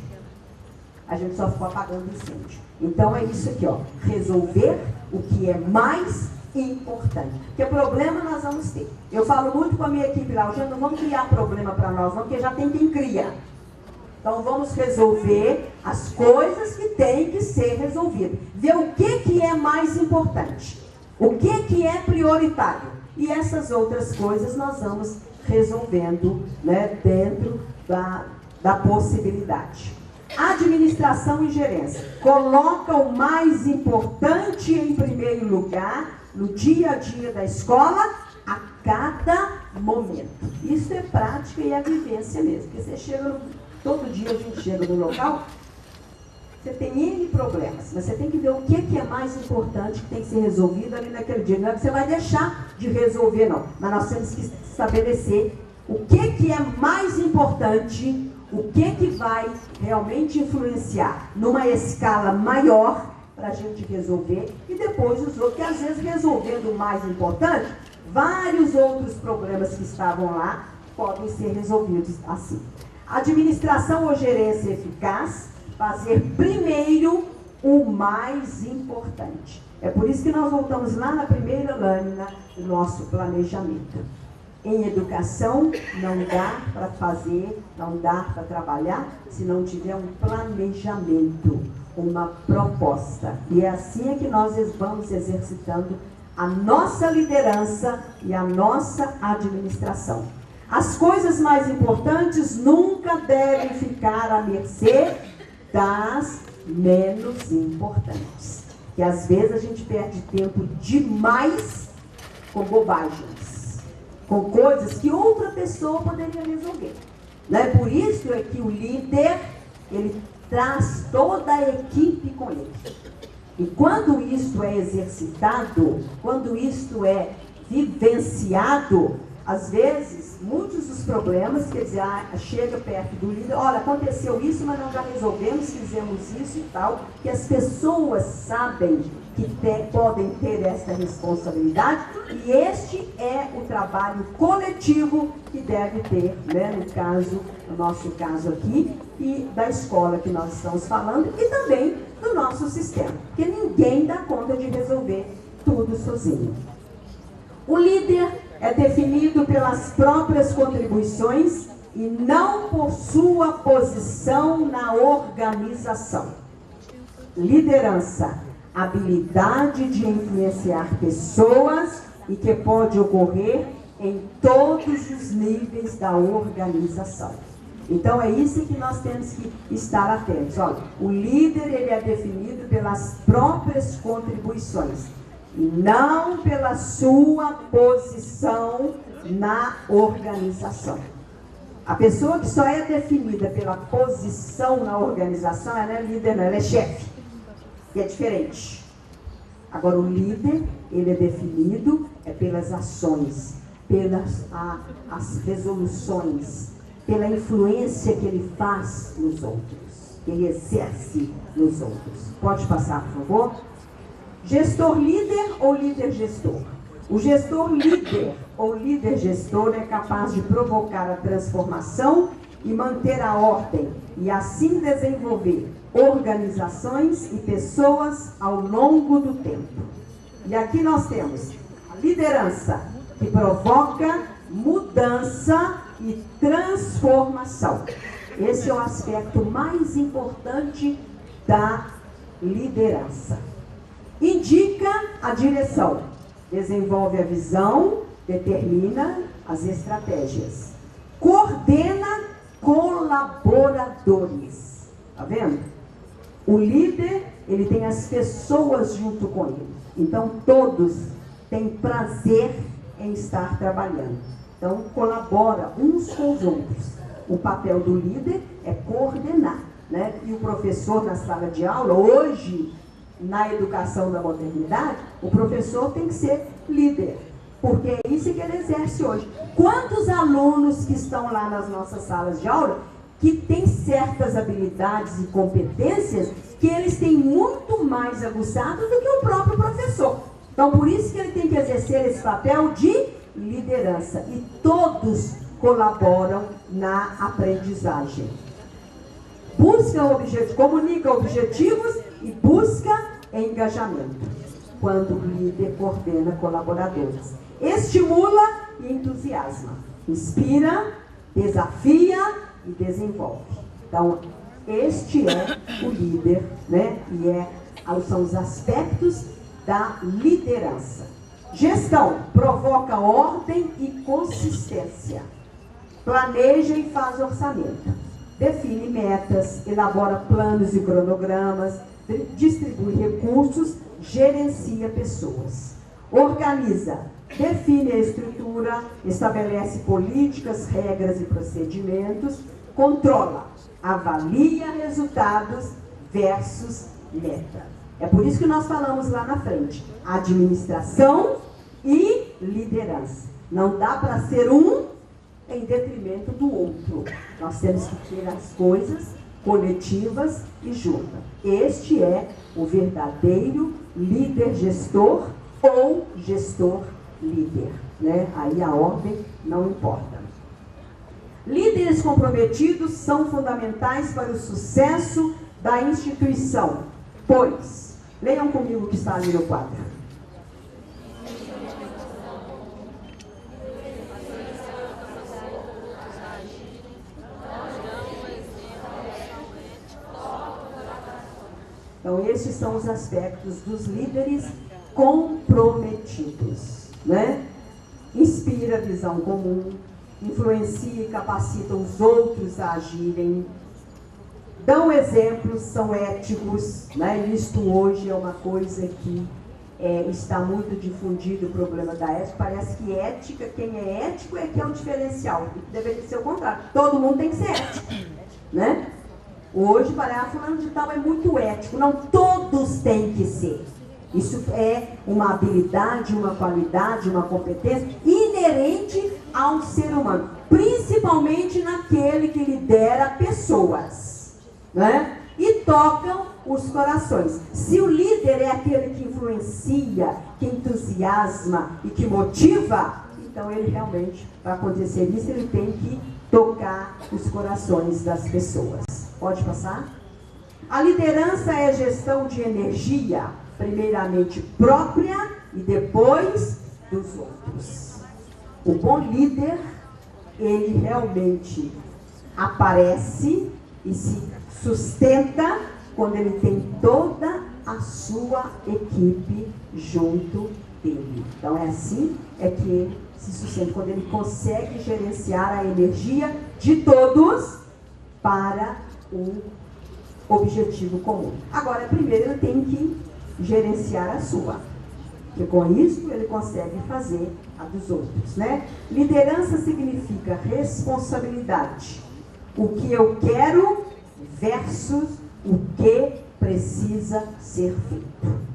A gente só ficou apagando incêndio. Então é isso aqui, ó. Resolver o que é mais importante. Porque problema nós vamos ter. Eu falo muito com a minha equipe lá, gente, não vamos criar problema para nós, não, porque já tem quem cria. Então vamos resolver as coisas que têm que ser resolvidas. Ver o que é mais importante. O que é prioritário. E essas outras coisas nós vamos resolvendo, né, dentro da possibilidade. Administração e gerência. Coloca o mais importante em primeiro lugar no dia a dia da escola, a cada momento. Isso é prática e é vivência mesmo. Porque você chega, todo dia a gente chega no local, você tem N problemas, mas você tem que ver o que é mais importante que tem que ser resolvido ali naquele dia. Não é que você vai deixar de resolver, não. Mas nós temos que estabelecer o que é mais importante, o que vai realmente influenciar numa escala maior para a gente resolver, e depois os outros, que às vezes resolvendo o mais importante, vários outros problemas que estavam lá podem ser resolvidos assim. Administração ou gerência eficaz, fazer primeiro o mais importante. É por isso que nós voltamos lá na primeira lâmina do nosso planejamento. Em educação, não dá para fazer, não dá para trabalhar, se não tiver um planejamento, uma proposta. E é assim que nós vamos exercitando a nossa liderança e a nossa administração. As coisas mais importantes nunca devem ficar à mercê das menos importantes. Que às vezes a gente perde tempo demais com bobagens, com coisas que outra pessoa poderia resolver. Né? Por isso é que o líder, ele traz toda a equipe com ele. E quando isto é exercitado, quando isto é vivenciado, às vezes, muitos dos problemas, quer dizer, chega perto do líder, olha, aconteceu isso, mas nós já resolvemos, fizemos isso e tal, que as pessoas sabem que podem ter essa responsabilidade, e este é o trabalho coletivo que deve ter, né, no nosso caso aqui, e da escola que nós estamos falando, e também do nosso sistema, porque ninguém dá conta de resolver tudo sozinho. O líder é definido pelas próprias contribuições e não por sua posição na organização. Liderança, habilidade de influenciar pessoas e que pode ocorrer em todos os níveis da organização. Então é isso que nós temos que estar atentos. Olha, o líder, ele é definido pelas próprias contribuições e não pela sua posição na organização. A pessoa que só é definida pela posição na organização, ela é líder, não, ela é chefe. E é diferente. Agora, o líder, ele é definido pelas ações, pelas as resoluções, pela influência que ele faz nos outros, que ele exerce nos outros. Pode passar, por favor? Gestor líder ou líder gestor? O gestor líder ou líder gestor é capaz de provocar a transformação e manter a ordem e assim desenvolver organizações e pessoas ao longo do tempo. E aqui nós temos a liderança que provoca mudança e transformação. Esse é o aspecto mais importante da liderança. Indica a direção, desenvolve a visão, determina as estratégias, coordena colaboradores. Tá vendo? O líder, ele tem as pessoas junto com ele. Então, todos têm prazer em estar trabalhando. Então, colabora uns com os outros. O papel do líder é coordenar, né? E o professor na sala de aula, hoje, na educação da modernidade, o professor tem que ser líder, porque é isso que ele exerce hoje. Quantos alunos que estão lá nas nossas salas de aula que têm certas habilidades e competências que eles têm muito mais aguçados do que o próprio professor. Então, por isso que ele tem que exercer esse papel de liderança. E todos colaboram na aprendizagem. Comunica objetivos e busca engajamento. Quando o líder coordena colaboradores. Estimula e entusiasma. Inspira, desafia e desenvolve. Então, este é o líder, né? E são os aspectos da liderança. Gestão, provoca ordem e consistência. Planeja e faz orçamento. Define metas, elabora planos e cronogramas, distribui recursos, gerencia pessoas. Organiza, define a estrutura, estabelece políticas, regras e procedimentos, controla, avalia resultados versus meta. É por isso que nós falamos lá na frente, administração e liderança. Não dá para ser um em detrimento do outro. Nós temos que ter as coisas coletivas e juntas. Este é o verdadeiro líder gestor ou gestor líder, né? Aí a ordem não importa. Líderes comprometidos são fundamentais para o sucesso da instituição, pois, leiam comigo o que está ali no quadro. Então, esses são os aspectos dos líderes comprometidos, né? Inspira visão comum, influencia e capacita os outros a agirem, dão exemplos, são éticos, né? Isto hoje é uma coisa que está muito difundido, o problema da ética. Parece que ética, quem é ético é que é o diferencial, deveria ser o contrário, todo mundo tem que ser ético, né? Hoje, fulano de tal é muito ético. Não, todos têm que ser. Isso é uma habilidade, uma qualidade, uma competência inerente ao ser humano. Principalmente naquele que lidera pessoas, né? E tocam os corações. Se o líder é aquele que influencia, que entusiasma e que motiva, então ele realmente, para acontecer isso, ele tem que tocar os corações das pessoas. Pode passar? A liderança é gestão de energia, primeiramente própria e depois dos outros. O bom líder, ele realmente aparece e se sustenta quando ele tem toda a sua equipe junto dele. Então é assim que ele se sustenta, quando ele consegue gerenciar a energia de todos para um objetivo comum. Agora, primeiro ele tem que gerenciar a sua. porque com isso ele consegue fazer a dos outros, né? Liderança significa responsabilidade. O que eu quero versus o que precisa ser feito.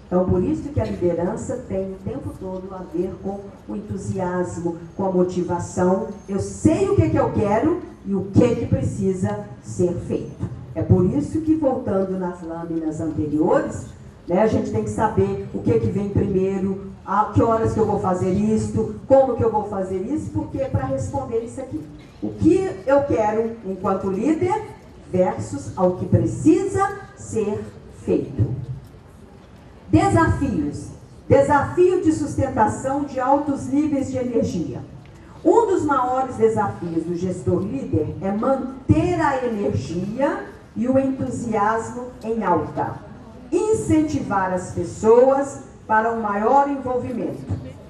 Então, por isso que a liderança tem o tempo todo a ver com o entusiasmo, com a motivação. Eu sei o que eu quero e o que precisa ser feito. É por isso que, voltando nas lâminas anteriores, né, a gente tem que saber o que vem primeiro, a que horas que eu vou fazer isto, como que eu vou fazer isso, porque é para responder isso aqui. O que eu quero enquanto líder versus ao que precisa ser feito. Desafios. Desafio de sustentação de altos níveis de energia. Um dos maiores desafios do gestor líder é manter a energia e o entusiasmo em alta. Incentivar as pessoas para um maior envolvimento.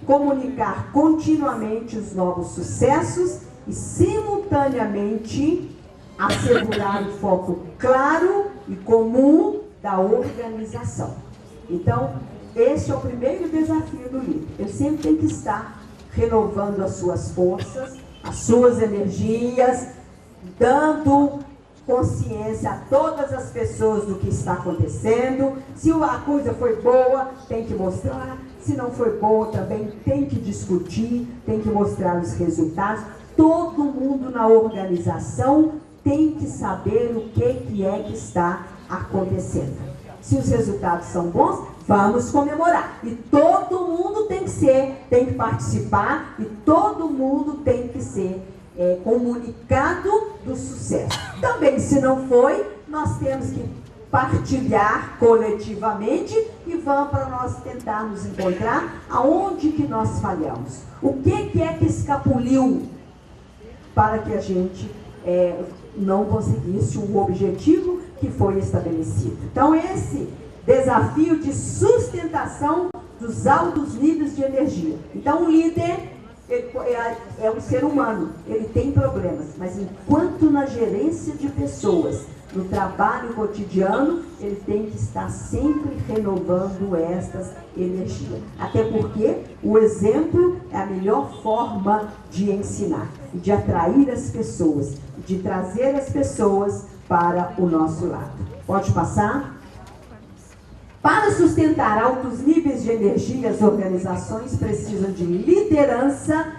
Comunicar continuamente os novos sucessos e, simultaneamente, assegurar o foco claro e comum da organização. Então, esse é o primeiro desafio do líder. Ele sempre tem que estar renovando as suas forças, as suas energias, dando consciência a todas as pessoas do que está acontecendo. Se a coisa foi boa, tem que mostrar. Se não foi boa, também tem que discutir, tem que mostrar os resultados. Todo mundo na organização tem que saber o que é que está acontecendo. Se os resultados são bons, vamos comemorar. E todo mundo tem que participar, e todo mundo tem que ser comunicado do sucesso. Também, se não foi, nós temos que partilhar coletivamente e vamos para nós tentarmos encontrar aonde que nós falhamos. O que é que escapuliu para que a gente não conseguisse o objetivo que foi estabelecido. Então, esse desafio de sustentação dos altos níveis de energia. Então, o líder é um ser humano, ele tem problemas, mas enquanto na gerência de pessoas, no trabalho cotidiano, ele tem que estar sempre renovando estas energias. Até porque o exemplo é a melhor forma de ensinar, de atrair as pessoas, de trazer as pessoas para o nosso lado. Pode passar? Para sustentar altos níveis de energia, as organizações precisam de liderança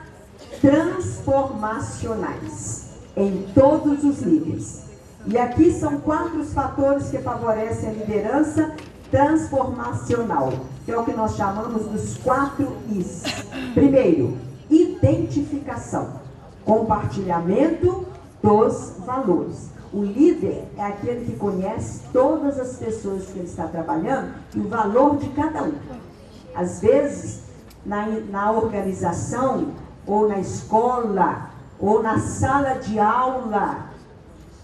transformacionais em todos os níveis. E aqui são 4 fatores que favorecem a liderança transformacional, que é o que nós chamamos dos 4 Is. Primeiro, identificação, compartilhamento dos valores. O líder é aquele que conhece todas as pessoas que ele está trabalhando e o valor de cada um. Às vezes, na organização, ou na escola, ou na sala de aula,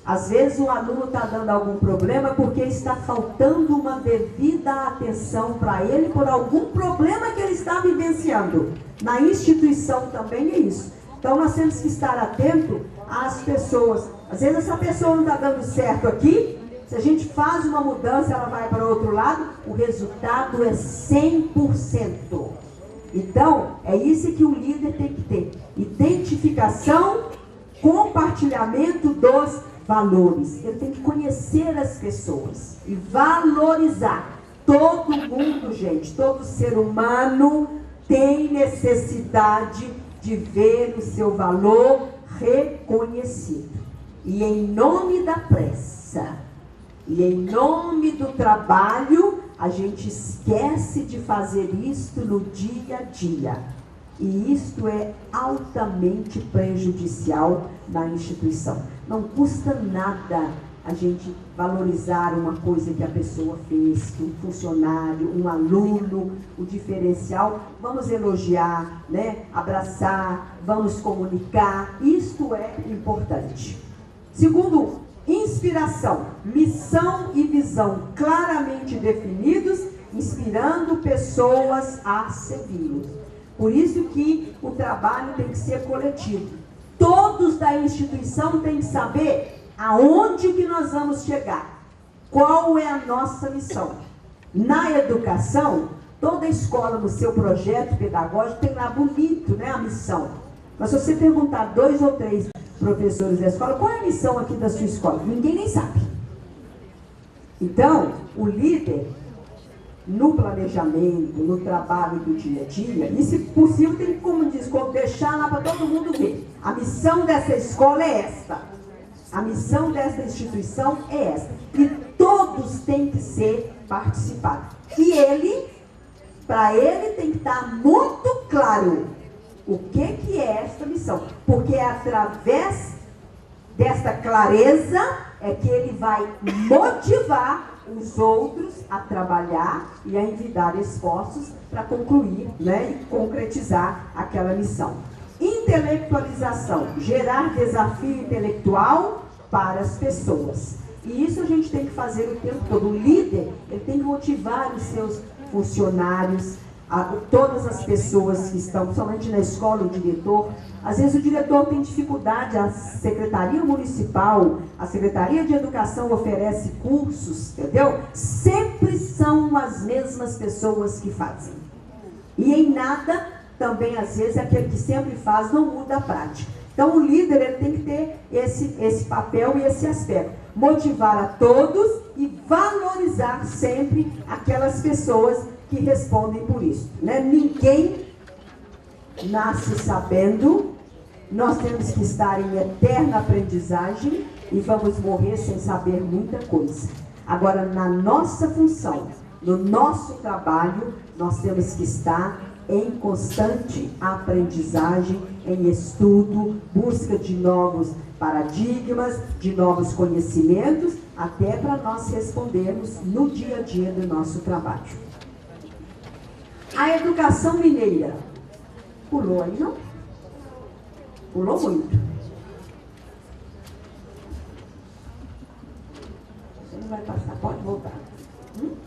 às vezes o aluno está dando algum problema porque está faltando uma devida atenção para ele por algum problema que ele está vivenciando. Na instituição também é isso. Então nós temos que estar atento às pessoas. Às vezes essa pessoa não está dando certo aqui, se a gente faz uma mudança, ela vai para o outro lado, o resultado é 100%. Então, é isso que o líder tem que ter. Identificação, compartilhamento dos valores. Ele tem que conhecer as pessoas e valorizar. Todo mundo, gente, todo ser humano tem necessidade de ver o seu valor reconhecido. E em nome da pressa, e em nome do trabalho, a gente esquece de fazer isto no dia a dia. E isto é altamente prejudicial na instituição. Não custa nada a gente valorizar uma coisa que a pessoa fez, que um funcionário, um aluno, o diferencial. Vamos elogiar, né? Abraçar, vamos comunicar. Isto é importante. Segundo, inspiração, missão e visão claramente definidos, inspirando pessoas a segui-los. Por isso que o trabalho tem que ser coletivo. Todos da instituição têm que saber aonde que nós vamos chegar. Qual é a nossa missão? Na educação, Toda escola no seu projeto pedagógico tem lá bonito, né, a missão. Mas se você perguntar 2 ou 3 professores da escola, qual é a missão aqui da sua escola? Ninguém nem sabe. Então, o líder, no planejamento, no trabalho do dia a dia, e se possível tem que, como diz, deixar lá para todo mundo ver. A missão dessa escola é esta. A missão dessa instituição é esta. E todos têm que ser participados. E ele, para ele, tem que estar muito claro o que é esta missão. Porque é através desta clareza é que ele vai motivar os outros a trabalhar e a envidar esforços para concluir, né, e concretizar aquela missão. Intelectualização, gerar desafio intelectual para as pessoas. E isso a gente tem que fazer o tempo todo. O líder, ele tem que motivar os seus funcionários, todas as pessoas que estão, principalmente na escola, o diretor. Às vezes o diretor tem dificuldade, a Secretaria Municipal, a Secretaria de Educação oferece cursos, entendeu? Sempre são as mesmas pessoas que fazem. E em nada, também às vezes, aquele que sempre faz não muda a prática. Então o líder, ele tem que ter esse papel e esse aspecto. Motivar a todos e valorizar sempre aquelas pessoas que respondem por isso, né? Ninguém nasce sabendo, nós temos que estar em eterna aprendizagem e vamos morrer sem saber muita coisa. Agora, na nossa função, no nosso trabalho, nós temos que estar em constante aprendizagem, em estudo, busca de novos paradigmas, de novos conhecimentos, até para nós respondermos no dia a dia do nosso trabalho. A educação mineira. Pulou aí, não? Pulou muito. Você não vai passar, pode voltar. Não.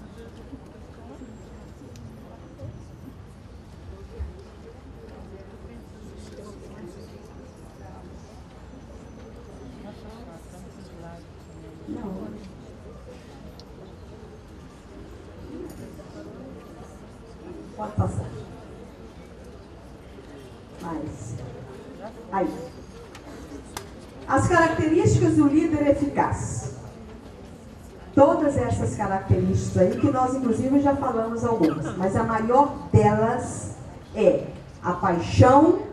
Pode passar. Mais. Aí. As características do líder eficaz. Todas essas características aí, que nós inclusive já falamos algumas, mas a maior delas é a paixão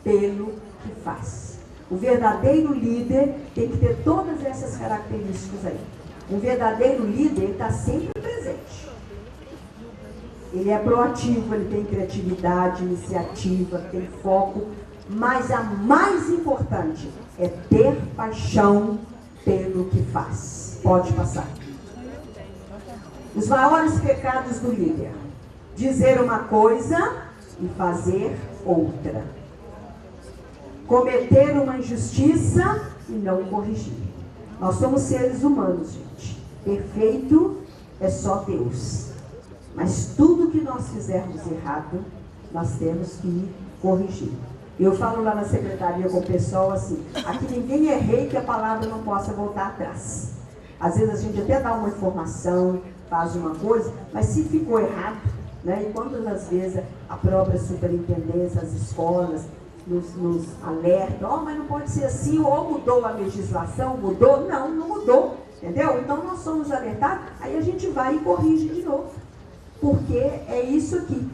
pelo que faz. O verdadeiro líder tem que ter todas essas características aí. Um verdadeiro líder está sempre presente. Ele é proativo, ele tem criatividade, iniciativa, tem foco, mas a mais importante é ter paixão pelo que faz. Pode passar. Os maiores pecados do líder: dizer uma coisa e fazer outra. Cometer uma injustiça e não corrigir. Nós somos seres humanos, gente. Perfeito é só Deus. Mas tudo que nós fizermos errado, nós temos que corrigir. Eu falo lá na secretaria com o pessoal assim, aqui ninguém é rei que a palavra não possa voltar atrás. Às vezes a gente até dá uma informação, faz uma coisa, mas se ficou errado, né? E quantas das vezes a própria superintendência, as escolas, nos alertam, mas não pode ser assim, ou mudou a legislação, mudou? Não, não mudou, entendeu? Então nós somos alertados, aí a gente vai e corrige de novo. Porque é isso aqui.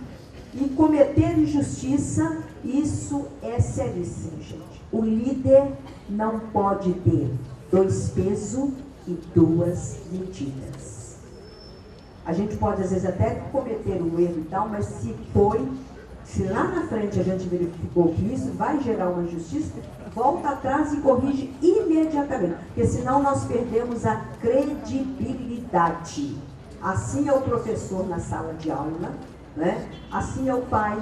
E cometer injustiça, isso é seríssimo, gente. O líder não pode ter 2 pesos e 2 medidas. A gente pode, às vezes, até cometer um erro e tal, mas se lá na frente a gente verificou que isso vai gerar uma injustiça, volta atrás e corrige imediatamente. Porque senão nós perdemos a credibilidade. Assim é o professor na sala de aula, né? Assim é o pai,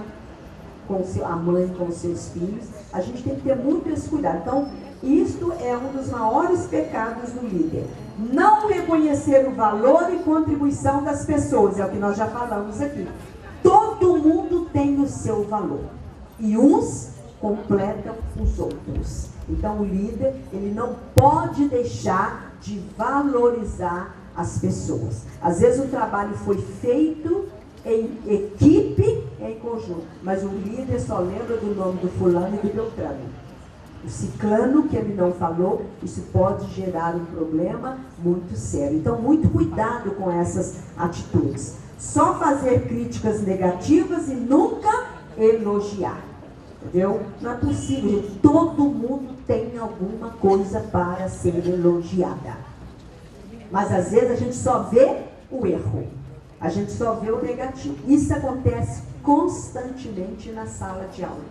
a mãe com os seus filhos. A gente tem que ter muito esse cuidado. Então, isto é um dos maiores pecados do líder. Não reconhecer o valor e contribuição das pessoas, é o que nós já falamos aqui. Todo mundo tem o seu valor. E uns completam os outros. Então, o líder, ele não pode deixar de valorizar as pessoas. Às vezes o trabalho foi feito em equipe, em conjunto. Mas o líder só lembra do nome do fulano e do beltrano. O ciclano que ele não falou, isso pode gerar um problema muito sério. Então, muito cuidado com essas atitudes. Só fazer críticas negativas e nunca elogiar. Entendeu? Não é possível, gente. Todo mundo tem alguma coisa para ser elogiada. Mas às vezes a gente só vê o erro. A gente só vê o negativo. Isso acontece constantemente na sala de aula.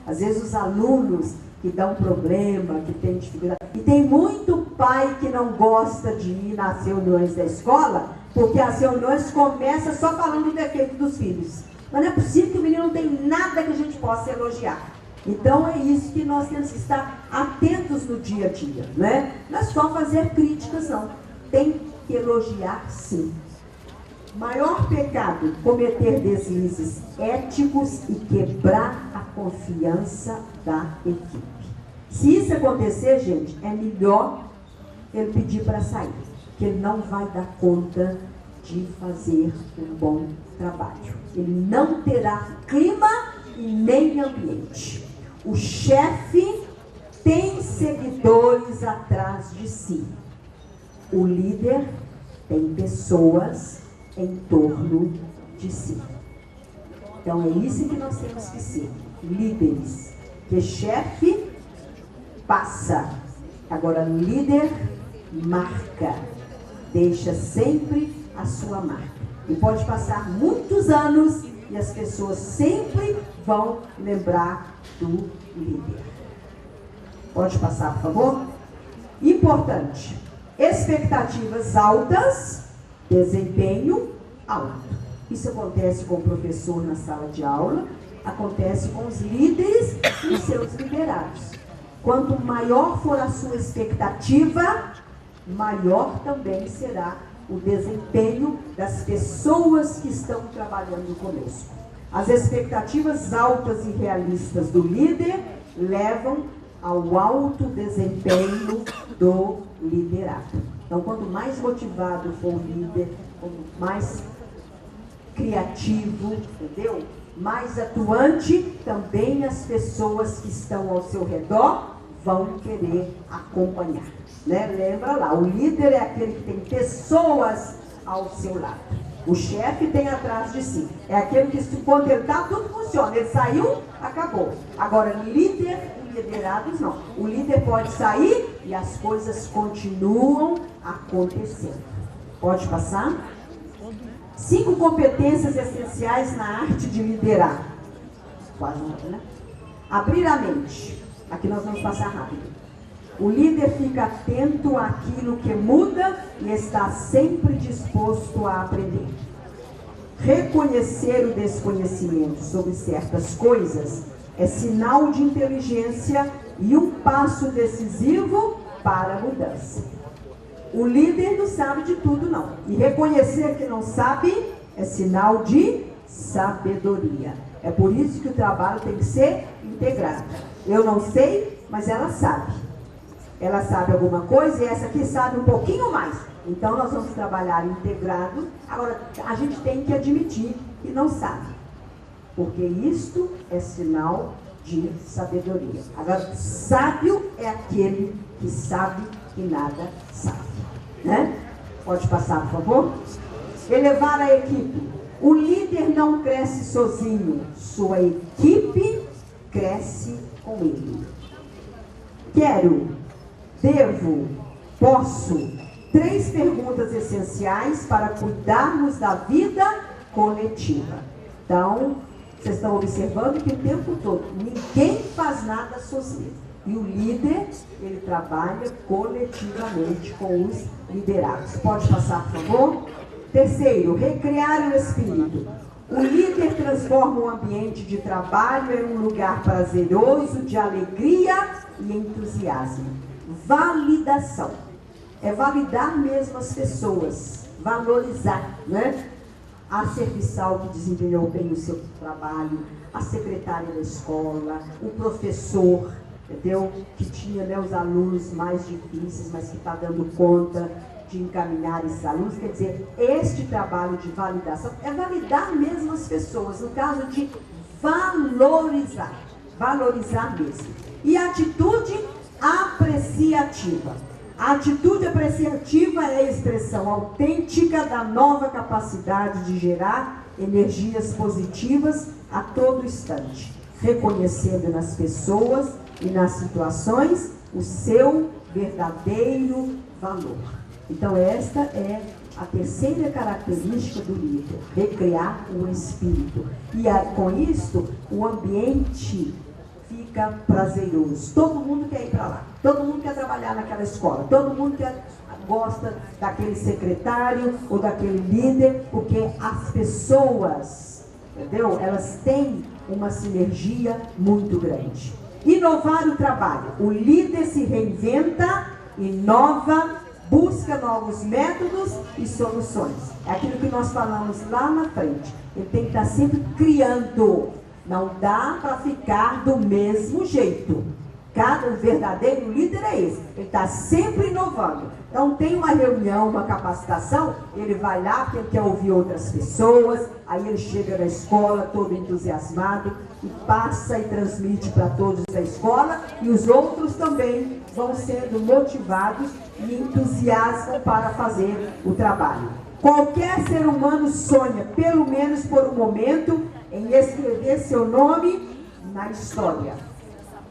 Às vezes os alunos que dão problema, que têm dificuldade. E tem muito pai que não gosta de ir nas reuniões da escola, porque as reuniões começam só falando do defeito dos filhos. Mas não é possível que o menino não tem nada que a gente possa elogiar. Então é isso que nós temos que estar atentos no dia a dia, né? Não é só fazer críticas, não. Tem que elogiar, sim. Maior pecado, cometer deslizes éticos e quebrar a confiança da equipe. Se isso acontecer, gente, é melhor ele pedir para sair, que ele não vai dar conta de fazer um bom trabalho. Ele não terá clima e nem ambiente. O chefe tem seguidores atrás de si. O líder tem pessoas em torno de si. Então é isso que nós temos que ser, líderes. Que chefe passa, agora líder marca, deixa sempre a sua marca. E pode passar muitos anos e as pessoas sempre vão lembrar do líder. Pode passar, por favor? Importante, expectativas altas, desempenho alto. Isso acontece com o professor na sala de aula, acontece com os líderes e seus liderados. Quanto maior for a sua expectativa, maior também será o desempenho das pessoas que estão trabalhando conosco. As expectativas altas e realistas do líder levam ao alto desempenho do liderado. Então, quanto mais motivado for o líder, quanto mais criativo, entendeu? Mais atuante, também as pessoas que estão ao seu redor vão querer acompanhar. Né? Lembra lá, o líder é aquele que tem pessoas ao seu lado. O chefe tem atrás de si. É aquele que, quando ele está, tudo funciona. Ele saiu, acabou. Agora, líder e liderados, não. O líder pode sair e as coisas continuam acontecendo. Pode passar? 5 competências essenciais na arte de liderar. Quase nada, né? Abrir a mente. Aqui nós vamos passar rápido. O líder fica atento àquilo que muda e está sempre disposto a aprender. Reconhecer o desconhecimento sobre certas coisas é sinal de inteligência e um passo decisivo para a mudança. O líder não sabe de tudo, não. E reconhecer que não sabe é sinal de sabedoria. É por isso que o trabalho tem que ser integrado. Eu não sei, mas ela sabe. Ela sabe alguma coisa e essa aqui sabe um pouquinho mais. Então nós vamos trabalhar integrado. Agora, a gente tem que admitir que não sabe. Porque isto é sinal de sabedoria. Agora, sábio é aquele que sabe que nada sabe. Né? Pode passar, por favor? Elevar a equipe. O líder não cresce sozinho. Sua equipe cresce com ele. Quero, devo, posso. 3 perguntas essenciais para cuidarmos da vida coletiva. Então, vocês estão observando que o tempo todo ninguém faz nada sozinho. E o líder, ele trabalha coletivamente com os liderados. Pode passar, por favor? Terceiro, recriar o espírito. O líder transforma o ambiente de trabalho em um lugar prazeroso, de alegria e entusiasmo. Validação. É validar mesmo as pessoas, valorizar, né? A serviçal que desempenhou bem o seu trabalho, a secretária da escola, o professor, entendeu? Que tinha, né, os alunos mais difíceis, mas que está dando conta. de encaminhar esses alunos. Quer dizer, este trabalho de validação é validar mesmo as pessoas, no caso de valorizar, valorizar mesmo. E a atitude apreciativa. A atitude apreciativa é a expressão autêntica da nova capacidade de gerar energias positivas a todo instante, reconhecendo nas pessoas e nas situações o seu verdadeiro valor. Então esta é a terceira característica do líder, recriar o espírito. E com isto, o ambiente fica prazeroso. Todo mundo quer ir para lá, todo mundo quer trabalhar naquela escola, todo mundo gosta daquele secretário ou daquele líder, porque as pessoas, entendeu? Elas têm uma sinergia muito grande. Inovar o trabalho. O líder se reinventa, inova, busca novos métodos e soluções. É aquilo que nós falamos lá na frente. Ele tem que estar sempre criando. Não dá para ficar do mesmo jeito. O verdadeiro líder é esse. Ele está sempre inovando. Então tem uma reunião, uma capacitação, ele vai lá porque ele quer ouvir outras pessoas, aí ele chega na escola todo entusiasmado e passa e transmite para todos da escola, e os outros também vão sendo motivados e entusiasmam para fazer o trabalho. Qualquer ser humano sonha, pelo menos por um momento, em escrever seu nome na história.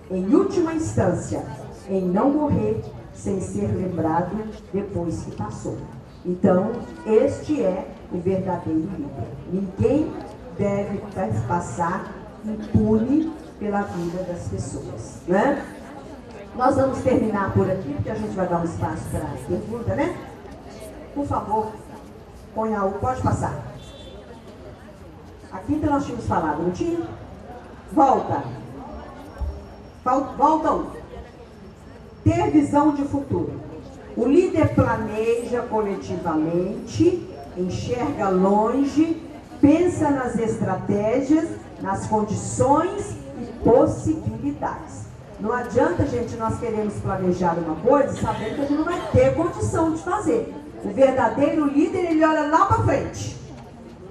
Em última instância, em não morrer sem ser lembrado depois que passou. Então, este é o verdadeiro líder. Ninguém deve passar impune pela vida das pessoas, né? Nós vamos terminar por aqui, porque a gente vai dar um espaço para a pergunta, né? Por favor, ponha o... Pode passar. A quinta nós tínhamos falado, não tinha? Volta. Voltam. Ter visão de futuro. O líder planeja coletivamente, enxerga longe, pensa nas estratégias, nas condições e possibilidades. Não adianta, gente, nós queremos planejar uma coisa sabendo que a gente não vai ter condição de fazer. O verdadeiro líder, ele olha lá para frente.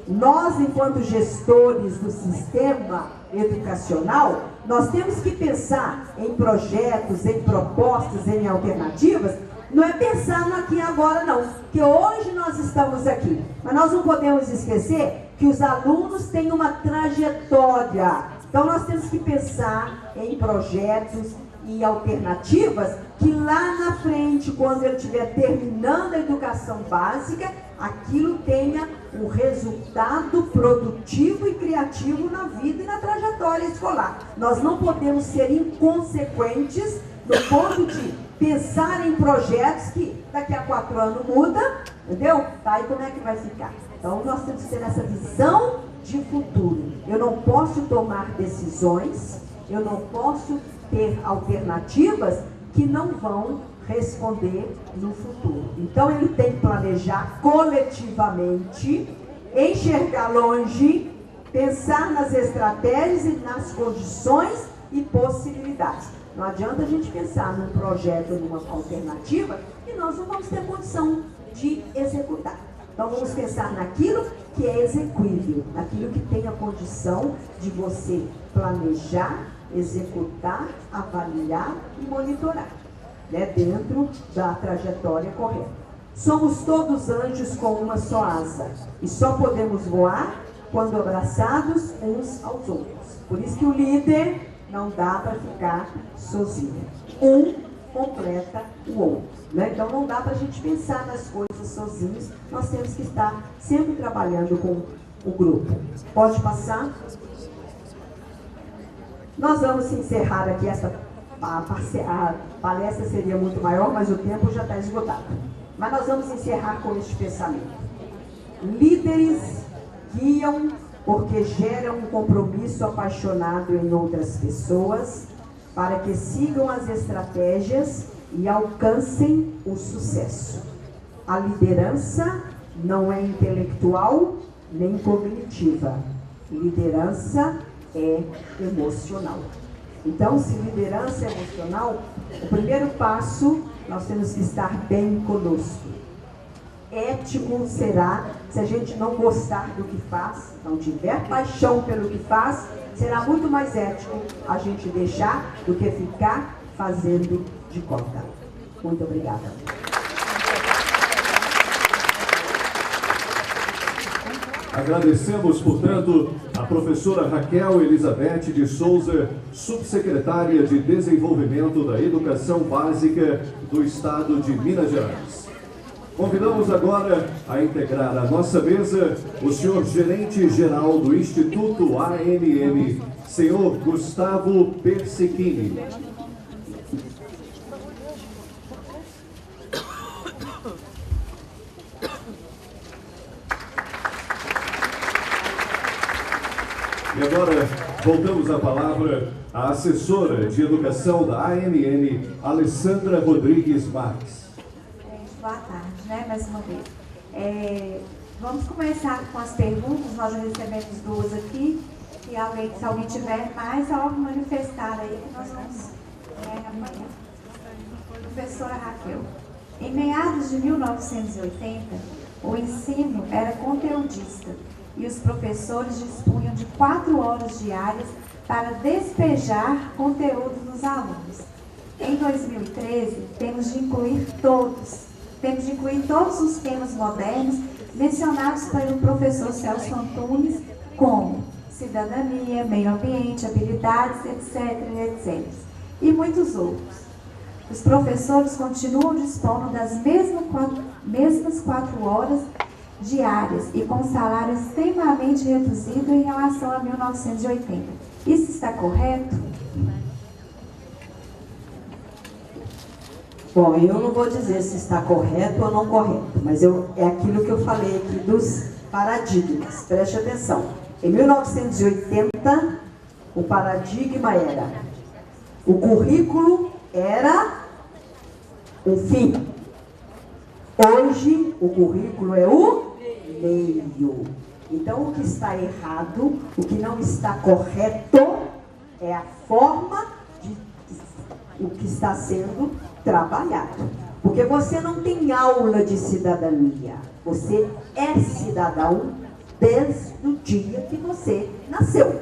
Nós, enquanto gestores do sistema educacional, nós temos que pensar em projetos, em propostas, em alternativas. Não é pensar no aqui e agora, não. Porque hoje nós estamos aqui. Mas nós não podemos esquecer que os alunos têm uma trajetória. Então nós temos que pensar em projetos e alternativas que lá na frente, quando ele estiver terminando a educação básica, aquilo tenha um resultado produtivo e criativo na vida e na trajetória escolar. Nós não podemos ser inconsequentes no ponto de pensar em projetos que daqui a 4 anos muda, entendeu? Tá, aí como é que vai ficar? Então nós temos que ter essa visão de futuro. Eu não posso tomar decisões, eu não posso ter alternativas que não vão responder no futuro. Então ele tem que planejar coletivamente, enxergar longe, pensar nas estratégias e nas condições e possibilidades. Não adianta a gente pensar num projeto, numa alternativa, e nós não vamos ter condição de executar. Então vamos pensar naquilo que é execuível, naquilo que tem a condição de você planejar, executar, avaliar e monitorar, né, dentro da trajetória correta. Somos todos anjos com uma só asa e só podemos voar quando abraçados uns aos outros. Por isso que o líder não dá para ficar sozinho. Um completa o outro, né? Então não dá para a gente pensar nas coisas sozinhos. Nós temos que estar sempre trabalhando com o grupo. Pode passar? Nós vamos encerrar aqui a palestra seria muito maior, mas o tempo já está esgotado. Mas nós vamos encerrar com este pensamento. Líderes guiam porque geram um compromisso apaixonado em outras pessoas para que sigam as estratégias e alcancem o sucesso. A liderança não é intelectual nem cognitiva. Liderança é emocional. Então, se liderança é emocional, o primeiro passo, nós temos que estar bem conosco. ético será se a gente não gostar do que faz, não tiver paixão pelo que faz, será muito mais ético a gente deixar do que ficar fazendo de conta. Muito obrigada. Agradecemos, portanto, a professora Raquel Elizabeth de Souza, subsecretária de Desenvolvimento da Educação Básica do Estado de Minas Gerais. Convidamos agora a integrar a nossa mesa o senhor gerente-geral do Instituto ANM, senhor Gustavo Persichini. E agora, voltamos a palavra à assessora de Educação da ANM, Alessandra Rodrigues Marques. Boa tarde, mais uma vez. Vamos começar com as perguntas, nós já recebemos duas aqui, e se alguém tiver mais algo manifestar aí, que nós vamos amanhã. Professora Raquel, em meados de 1980, o ensino era conteudista, e os professores dispunham de 4 horas diárias para despejar conteúdo nos alunos. Em 2013, temos de incluir todos os temas modernos mencionados pelo professor Celso Antunes, como cidadania, meio ambiente, habilidades, etc., e muitos outros. Os professores continuam dispondo das mesmas 4 horas diárias e com salário extremamente reduzido em relação a 1980. Isso está correto? Bom, eu não vou dizer se está correto ou não correto, mas é aquilo que eu falei aqui dos paradigmas. Preste atenção. Em 1980, o paradigma era: o currículo era o fim. Hoje, o currículo é o meio. Então, o que está errado, o que não está correto, é a forma de o que está sendo trabalhado. Porque você não tem aula de cidadania. Você é cidadão desde o dia que você nasceu.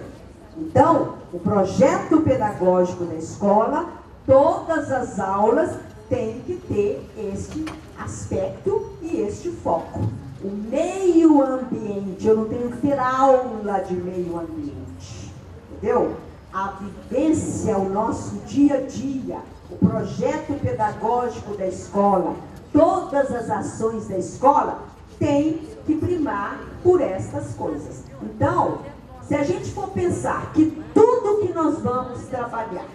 Então, o projeto pedagógico da escola, todas as aulas têm que ter este aspecto e este foco. O meio ambiente, eu não tenho que ter aula de meio ambiente, entendeu? A vivência, o nosso dia a dia, o projeto pedagógico da escola, todas as ações da escola têm que primar por estas coisas. Então, se a gente for pensar que tudo que nós vamos trabalhar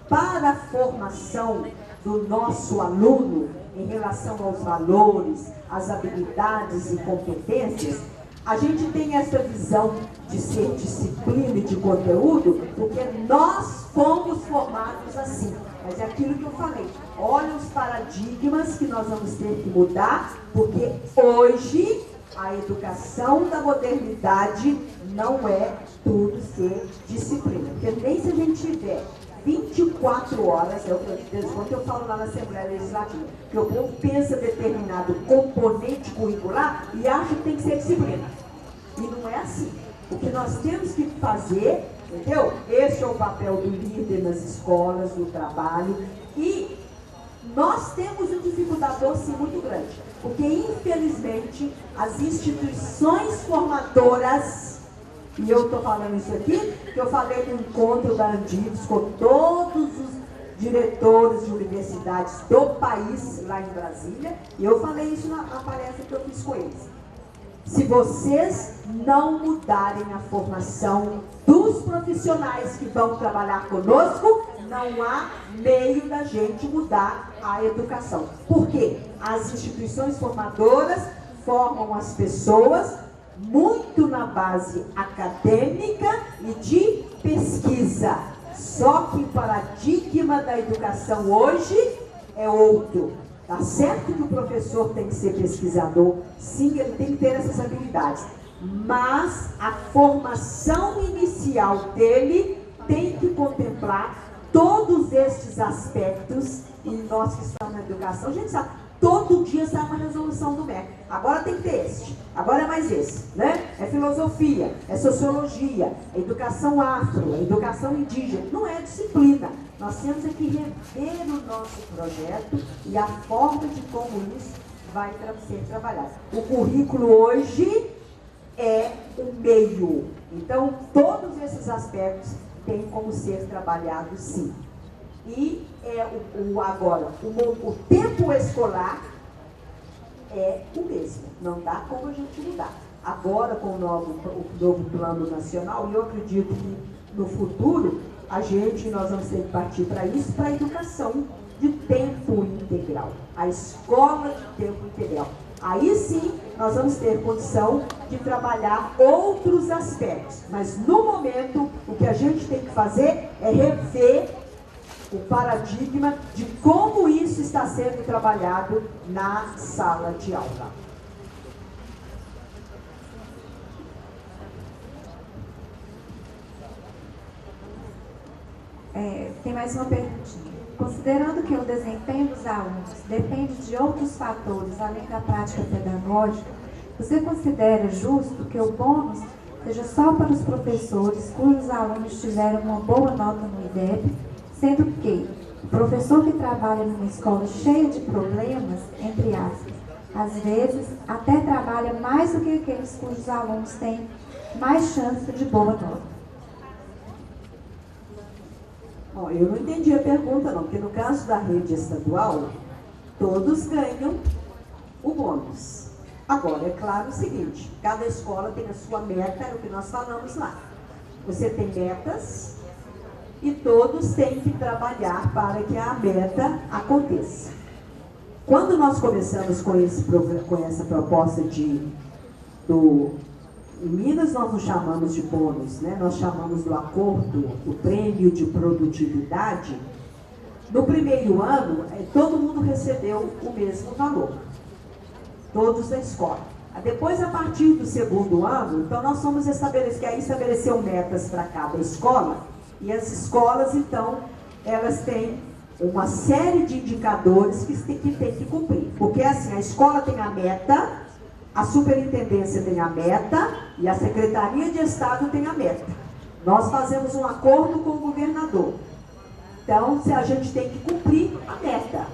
para a formação do nosso aluno em relação aos valores, às habilidades e competências, a gente tem essa visão de ser disciplina e de conteúdo, porque nós fomos formados assim. Mas é aquilo que eu falei, olha os paradigmas que nós vamos ter que mudar, porque hoje a educação da modernidade não é tudo ser disciplina. Porque nem se a gente tiver 24 horas, é o que eu falo lá na Assembleia Legislativa, que o povo pensa determinado componente curricular e acha que tem que ser disciplina. E não é assim. O que nós temos que fazer, entendeu? Esse é o papel do líder nas escolas, no trabalho. E nós temos um dificultador, sim, muito grande. Porque, infelizmente, as instituições formadoras, e eu estou falando isso aqui, que eu falei no encontro da Andives com todos os diretores de universidades do país, lá em Brasília, e eu falei isso na palestra que eu fiz com eles. Se vocês não mudarem a formação dos profissionais que vão trabalhar conosco, não há meio da gente mudar a educação. Por quê? As instituições formadoras formam as pessoas muito na base acadêmica e de pesquisa. Só que o paradigma da educação hoje é outro. Tá certo que o professor tem que ser pesquisador, sim, ele tem que ter essas habilidades. Mas a formação inicial dele tem que contemplar todos estes aspectos, e nós que estamos na educação, a gente sabe, todos Todo dia sai uma resolução do MEC. Agora tem que ter esse, agora é mais esse, né? É filosofia, é sociologia, é educação afro, é educação indígena. Não é disciplina. Nós temos que rever o nosso projeto e a forma de como isso vai ser trabalhado. O currículo hoje é o meio. Então, todos esses aspectos têm como ser trabalhados, sim. E agora, o tempo escolar é o mesmo. Não dá como a gente mudar. Agora, com o novo plano nacional, e eu acredito que no futuro, nós vamos ter que partir para isso, para a educação de tempo integral. A escola de tempo integral. Aí sim, nós vamos ter condição de trabalhar outros aspectos. Mas, no momento, o que a gente tem que fazer é rever o paradigma de como isso está sendo trabalhado na sala de aula. Tem mais uma perguntinha. Considerando que o desempenho dos alunos depende de outros fatores além da prática pedagógica, você considera justo que o bônus seja só para os professores cujos alunos tiveram uma boa nota no IDEB, sendo que o professor que trabalha numa escola cheia de problemas, entre aspas, às vezes até trabalha mais do que aqueles cujos alunos têm mais chance de boa nota? Bom, eu não entendi a pergunta não, porque no caso da rede estadual, todos ganham o bônus. Agora, é claro o seguinte, cada escola tem a sua meta, é o que nós falamos lá. Você tem metas e todos têm que trabalhar para que a meta aconteça. Quando nós começamos com essa proposta em Minas nós não chamamos de bônus, né? Nós chamamos do acordo, o prêmio de produtividade. No primeiro ano, todo mundo recebeu o mesmo valor, todos da escola. Depois, a partir do segundo ano, então nós fomos estabeleceu metas para cada escola, e as escolas, então, elas têm uma série de indicadores que tem que cumprir. Porque assim, a escola tem a meta, a superintendência tem a meta e a Secretaria de Estado tem a meta. Nós fazemos um acordo com o governador. Então, a gente tem que cumprir a meta.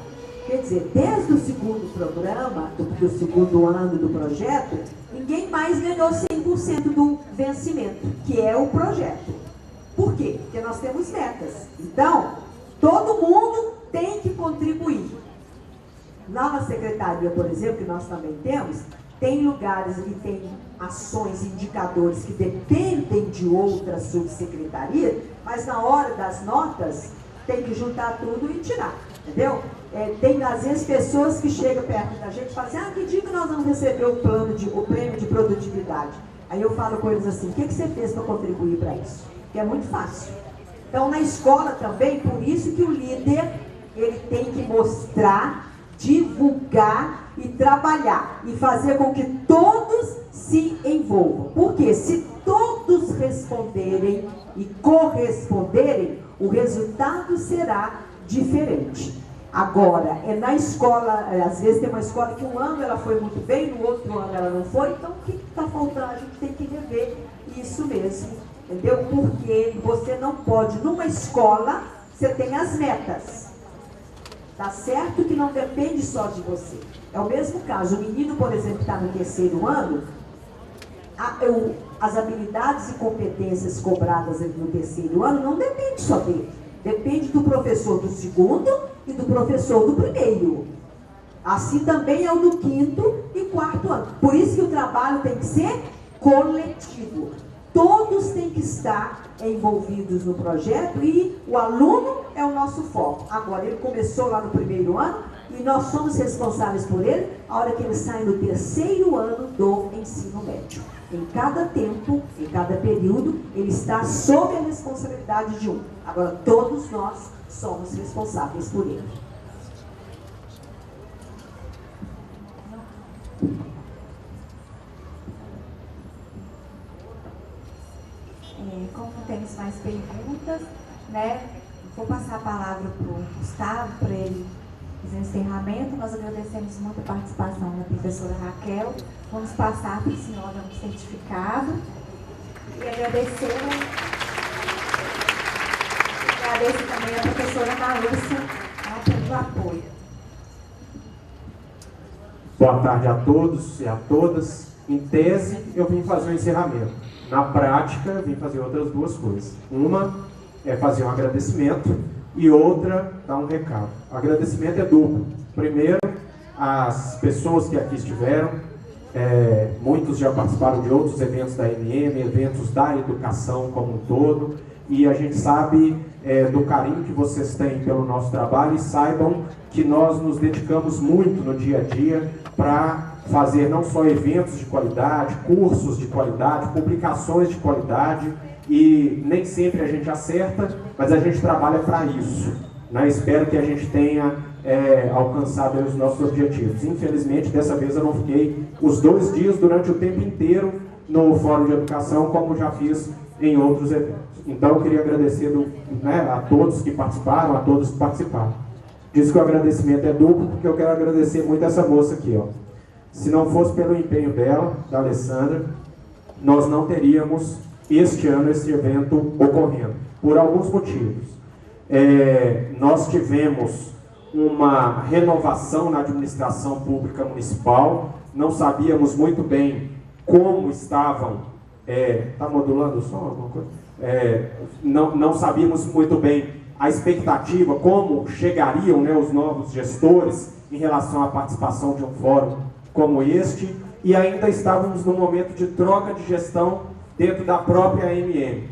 Quer dizer, desde o segundo programa, do segundo ano do projeto, ninguém mais ganhou 100% do vencimento, que é o projeto. Por quê? Porque nós temos metas. Então, todo mundo tem que contribuir. Na secretaria, por exemplo, que nós também temos, tem lugares que tem ações, indicadores que dependem de outras subsecretarias, mas na hora das notas, tem que juntar tudo e tirar, entendeu? Tem, às vezes, pessoas que chegam perto da gente e falam assim, que dia que nós vamos receber o prêmio de produtividade? Aí eu falo com eles assim, o que você fez para contribuir para isso? Que é muito fácil. Então, na escola também, por isso que o líder, ele tem que mostrar, divulgar e trabalhar e fazer com que todos se envolvam. Porque se todos responderem e corresponderem, o resultado será diferente. Agora, na escola, às vezes tem uma escola que um ano ela foi muito bem, no outro ano ela não foi, então o que está faltando? A gente tem que rever isso mesmo, entendeu? Porque você não pode, numa escola, você tem as metas. Tá certo que não depende só de você. É o mesmo caso, o menino, por exemplo, que está no terceiro ano, as habilidades e competências cobradas no terceiro ano não depende só dele. Depende do professor do segundo e do professor do primeiro. Assim também é o do quinto e quarto ano. Por isso que o trabalho tem que ser coletivo. Todos têm que estar envolvidos no projeto e o aluno é o nosso foco. Agora, ele começou lá no primeiro ano e nós somos responsáveis por ele a hora que ele sai no terceiro ano do ensino médio. Em cada tempo, em cada período, ele está sob a responsabilidade de um. Agora, todos nós somos responsáveis por ele. Como não temos mais perguntas, né, vou passar a palavra para o Gustavo, para ele fazer encerramento. Nós agradecemos muito a participação da professora Raquel. Vamos passar para a senhora um certificado e agradecer também a professora Marúcia pelo apoio. Boa tarde a todos e a todas. Em tese, eu vim fazer o encerramento. Na prática, eu vim fazer outras duas coisas. Uma é fazer um agradecimento e outra, dar um recado. O agradecimento é duplo. Primeiro, as pessoas que aqui estiveram, muitos já participaram de outros eventos da AMM, eventos da educação como um todo, e a gente sabe do carinho que vocês têm pelo nosso trabalho, e saibam que nós nos dedicamos muito no dia a dia para fazer não só eventos de qualidade, cursos de qualidade, publicações de qualidade, e nem sempre a gente acerta, mas a gente trabalha para isso, né? Espero que a gente tenha alcançado os nossos objetivos. Infelizmente, dessa vez eu não fiquei os 2 dias durante o tempo inteiro no Fórum de Educação, como já fiz em outros eventos. Então, eu queria agradecer a todos que participaram, a todos que participaram. Diz que o agradecimento é duplo, porque eu quero agradecer muito essa moça aqui, ó. Se não fosse pelo empenho dela, da Alessandra, nós não teríamos este ano esse evento ocorrendo, por alguns motivos. Nós tivemos uma renovação na administração pública municipal, não sabíamos muito bem como estavam, está modulando o som, alguma coisa? Não sabíamos muito bem a expectativa, como chegariam, né, os novos gestores em relação à participação de um fórum como este, e ainda estávamos num momento de troca de gestão dentro da própria AMM.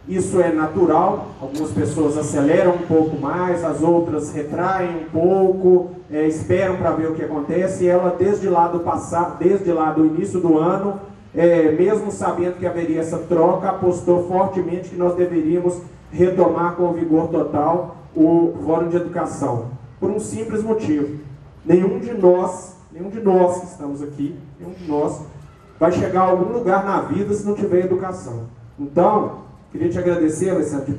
Isso é natural, algumas pessoas aceleram um pouco mais, as outras retraem um pouco, esperam para ver o que acontece, e ela desde lá do início do ano, mesmo sabendo que haveria essa troca, apostou fortemente que nós deveríamos retomar com vigor total o Fórum de Educação, por um simples motivo: nenhum de nós que estamos aqui, nenhum de nós vai chegar a algum lugar na vida se não tiver educação. Então, queria te agradecer, Alessandro,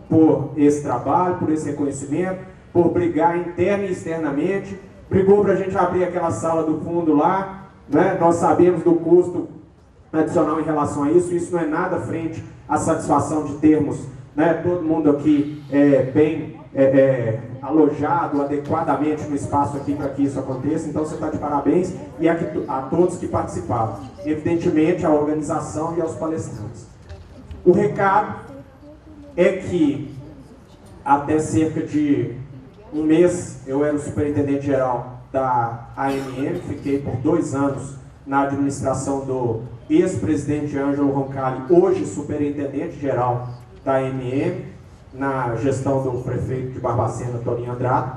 por esse trabalho, por esse reconhecimento, por brigar interna e externamente. Brigou para a gente abrir aquela sala do fundo lá, né? Nós sabemos do custo adicional em relação a isso. Isso não é nada frente à satisfação de termos, né, todo mundo aqui bem alojado adequadamente no espaço aqui para que isso aconteça. Então você está de parabéns, e a todos que participaram, evidentemente à organização e aos palestrantes. O recado é que até cerca de um mês eu era o superintendente geral da AMM, fiquei por 2 anos na administração do ex-presidente Ângelo Roncalli, hoje superintendente geral da AMM, na gestão do prefeito de Barbacena, Toninho Andrade,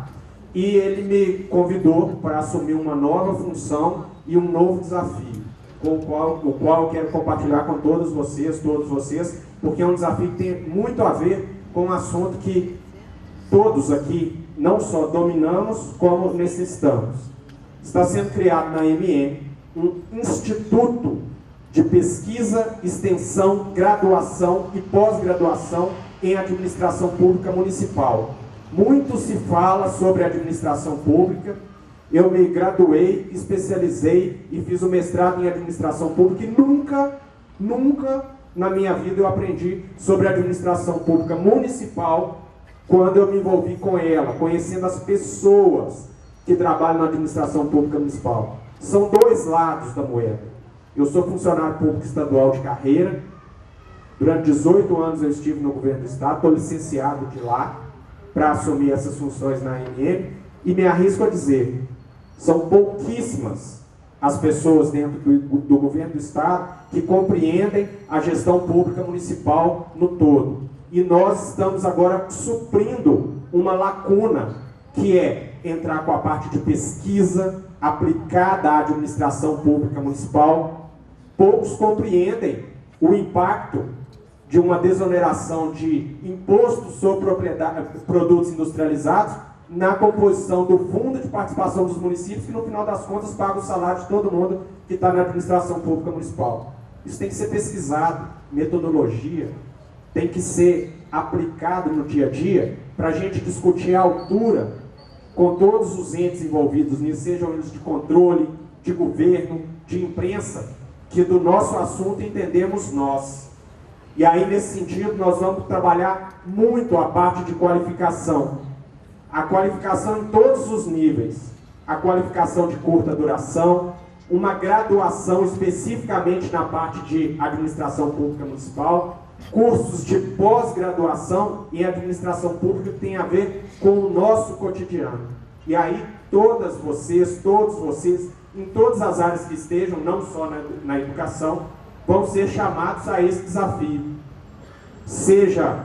e ele me convidou para assumir uma nova função e um novo desafio, o qual eu quero compartilhar com todos vocês, porque é um desafio que tem muito a ver com um assunto que todos aqui não só dominamos, como necessitamos. Está sendo criado na AMM um instituto de pesquisa, extensão, graduação e pós-graduação em administração pública municipal. Muito se fala sobre administração pública. Eu me graduei, especializei e fiz o mestrado em administração pública, e nunca na minha vida eu aprendi sobre administração pública municipal quando eu me envolvi com ela, conhecendo as pessoas que trabalham na administração pública municipal. São 2 lados da moeda. Eu sou funcionário público estadual de carreira. Durante 18 anos eu estive no governo do estado, estou licenciado de lá para assumir essas funções na AMM, e me arrisco a dizer, são pouquíssimas as pessoas dentro do governo do estado que compreendem a gestão pública municipal no todo. E nós estamos agora suprindo uma lacuna, que é entrar com a parte de pesquisa aplicada à administração pública municipal. Poucos compreendem o impacto de uma desoneração de imposto sobre produtos industrializados na composição do fundo de participação dos municípios, que no final das contas paga o salário de todo mundo que está na administração pública municipal. Isso tem que ser pesquisado, metodologia, tem que ser aplicado no dia a dia, para a gente discutir a altura com todos os entes envolvidos nisso, sejam eles de controle, de governo, de imprensa, que do nosso assunto entendemos nós. E aí, nesse sentido, nós vamos trabalhar muito a parte de qualificação. A qualificação em todos os níveis. A qualificação de curta duração, uma graduação especificamente na parte de administração pública municipal, cursos de pós-graduação em administração pública que tem a ver com o nosso cotidiano. E aí, todos vocês, em todas as áreas que estejam, não só na educação, vão ser chamados a esse desafio. Seja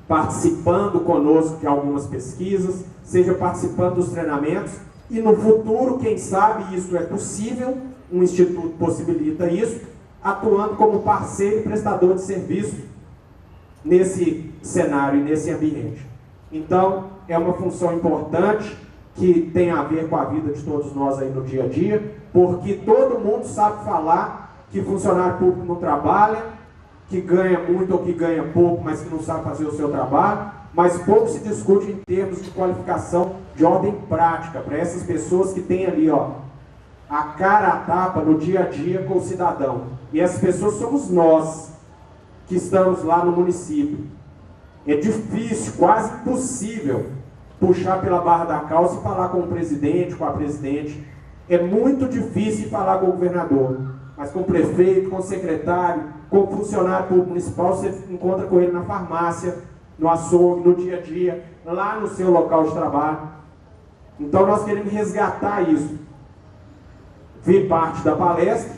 participando conosco de algumas pesquisas, seja participando dos treinamentos, e no futuro, quem sabe, isso é possível, um instituto possibilita isso, atuando como parceiro e prestador de serviço nesse cenário e nesse ambiente. Então, é uma função importante que tem a ver com a vida de todos nós aí no dia a dia, porque todo mundo sabe falar que funcionário público não trabalha, que ganha muito ou que ganha pouco, mas que não sabe fazer o seu trabalho, mas pouco se discute em termos de qualificação de ordem prática, para essas pessoas que têm ali, ó, a cara a tapa no dia a dia com o cidadão. E essas pessoas somos nós, que estamos lá no município. É difícil, quase impossível, puxar pela barra da calça e falar com o presidente, com a presidente. É muito difícil falar com o governador, mas com o prefeito, com o secretário, com o funcionário público municipal, você encontra com ele na farmácia, no açougue, no dia a dia, lá no seu local de trabalho. Então nós queremos resgatar isso. Vi parte da palestra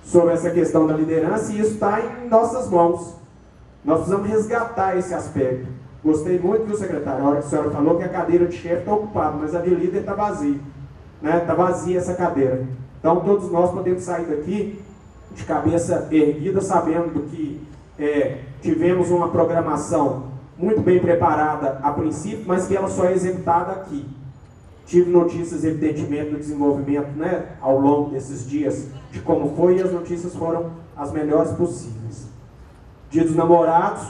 sobre essa questão da liderança e isso está em nossas mãos. Nós precisamos resgatar esse aspecto. Gostei muito, viu, secretário? A hora que a senhora falou que a cadeira de chefe está ocupada, mas a de líder está vazia. Está vazia essa cadeira. Então todos nós podemos sair daqui de cabeça erguida, sabendo que tivemos uma programação muito bem preparada a princípio, mas que ela só é executada aqui. Tive notícias, evidentemente, do desenvolvimento, ao longo desses dias, de como foi, e as notícias foram as melhores possíveis. Dia dos namorados,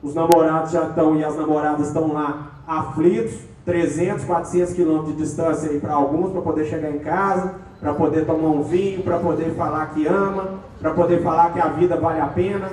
os namorados já estão, e as namoradas estão lá aflitos, 300, 400 quilômetros de distância aí para alguns, para poder chegar em casa, para poder tomar um vinho, para poder falar que ama, para poder falar que a vida vale a pena,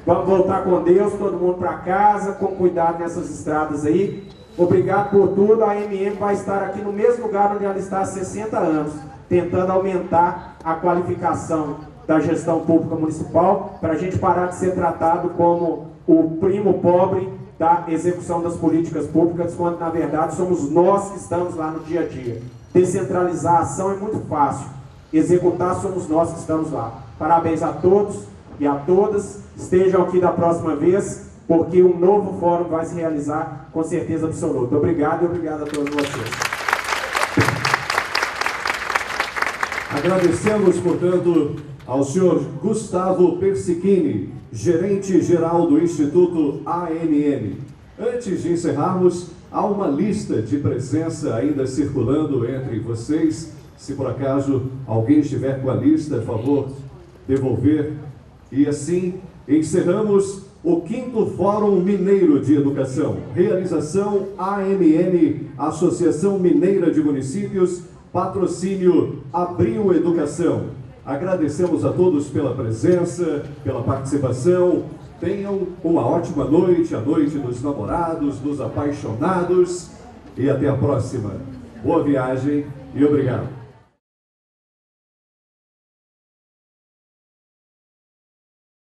Vamos voltar com Deus, todo mundo para casa, com cuidado nessas estradas aí. Obrigado por tudo. A AMM vai estar aqui no mesmo lugar onde ela está há 60 anos, tentando aumentar a qualificação da gestão pública municipal, para a gente parar de ser tratado como o primo pobre da execução das políticas públicas, quando na verdade somos nós que estamos lá no dia a dia. Descentralizar a ação é muito fácil, executar somos nós que estamos lá. Parabéns a todos e a todas, estejam aqui da próxima vez, porque um novo fórum vai se realizar com certeza absoluta. Obrigado e obrigado a todos vocês. Agradecemos, portanto, ao senhor Gustavo Persichini, gerente-geral do Instituto AMM. Antes de encerrarmos, há uma lista de presença ainda circulando entre vocês. Se por acaso alguém estiver com a lista, por favor, devolver. E assim, encerramos o 5º Fórum Mineiro de Educação. Realização AMM, Associação Mineira de Municípios, patrocínio Abril Educação. Agradecemos a todos pela presença, pela participação. Tenham uma ótima noite, a noite dos namorados, dos apaixonados. E até a próxima. Boa viagem e obrigado.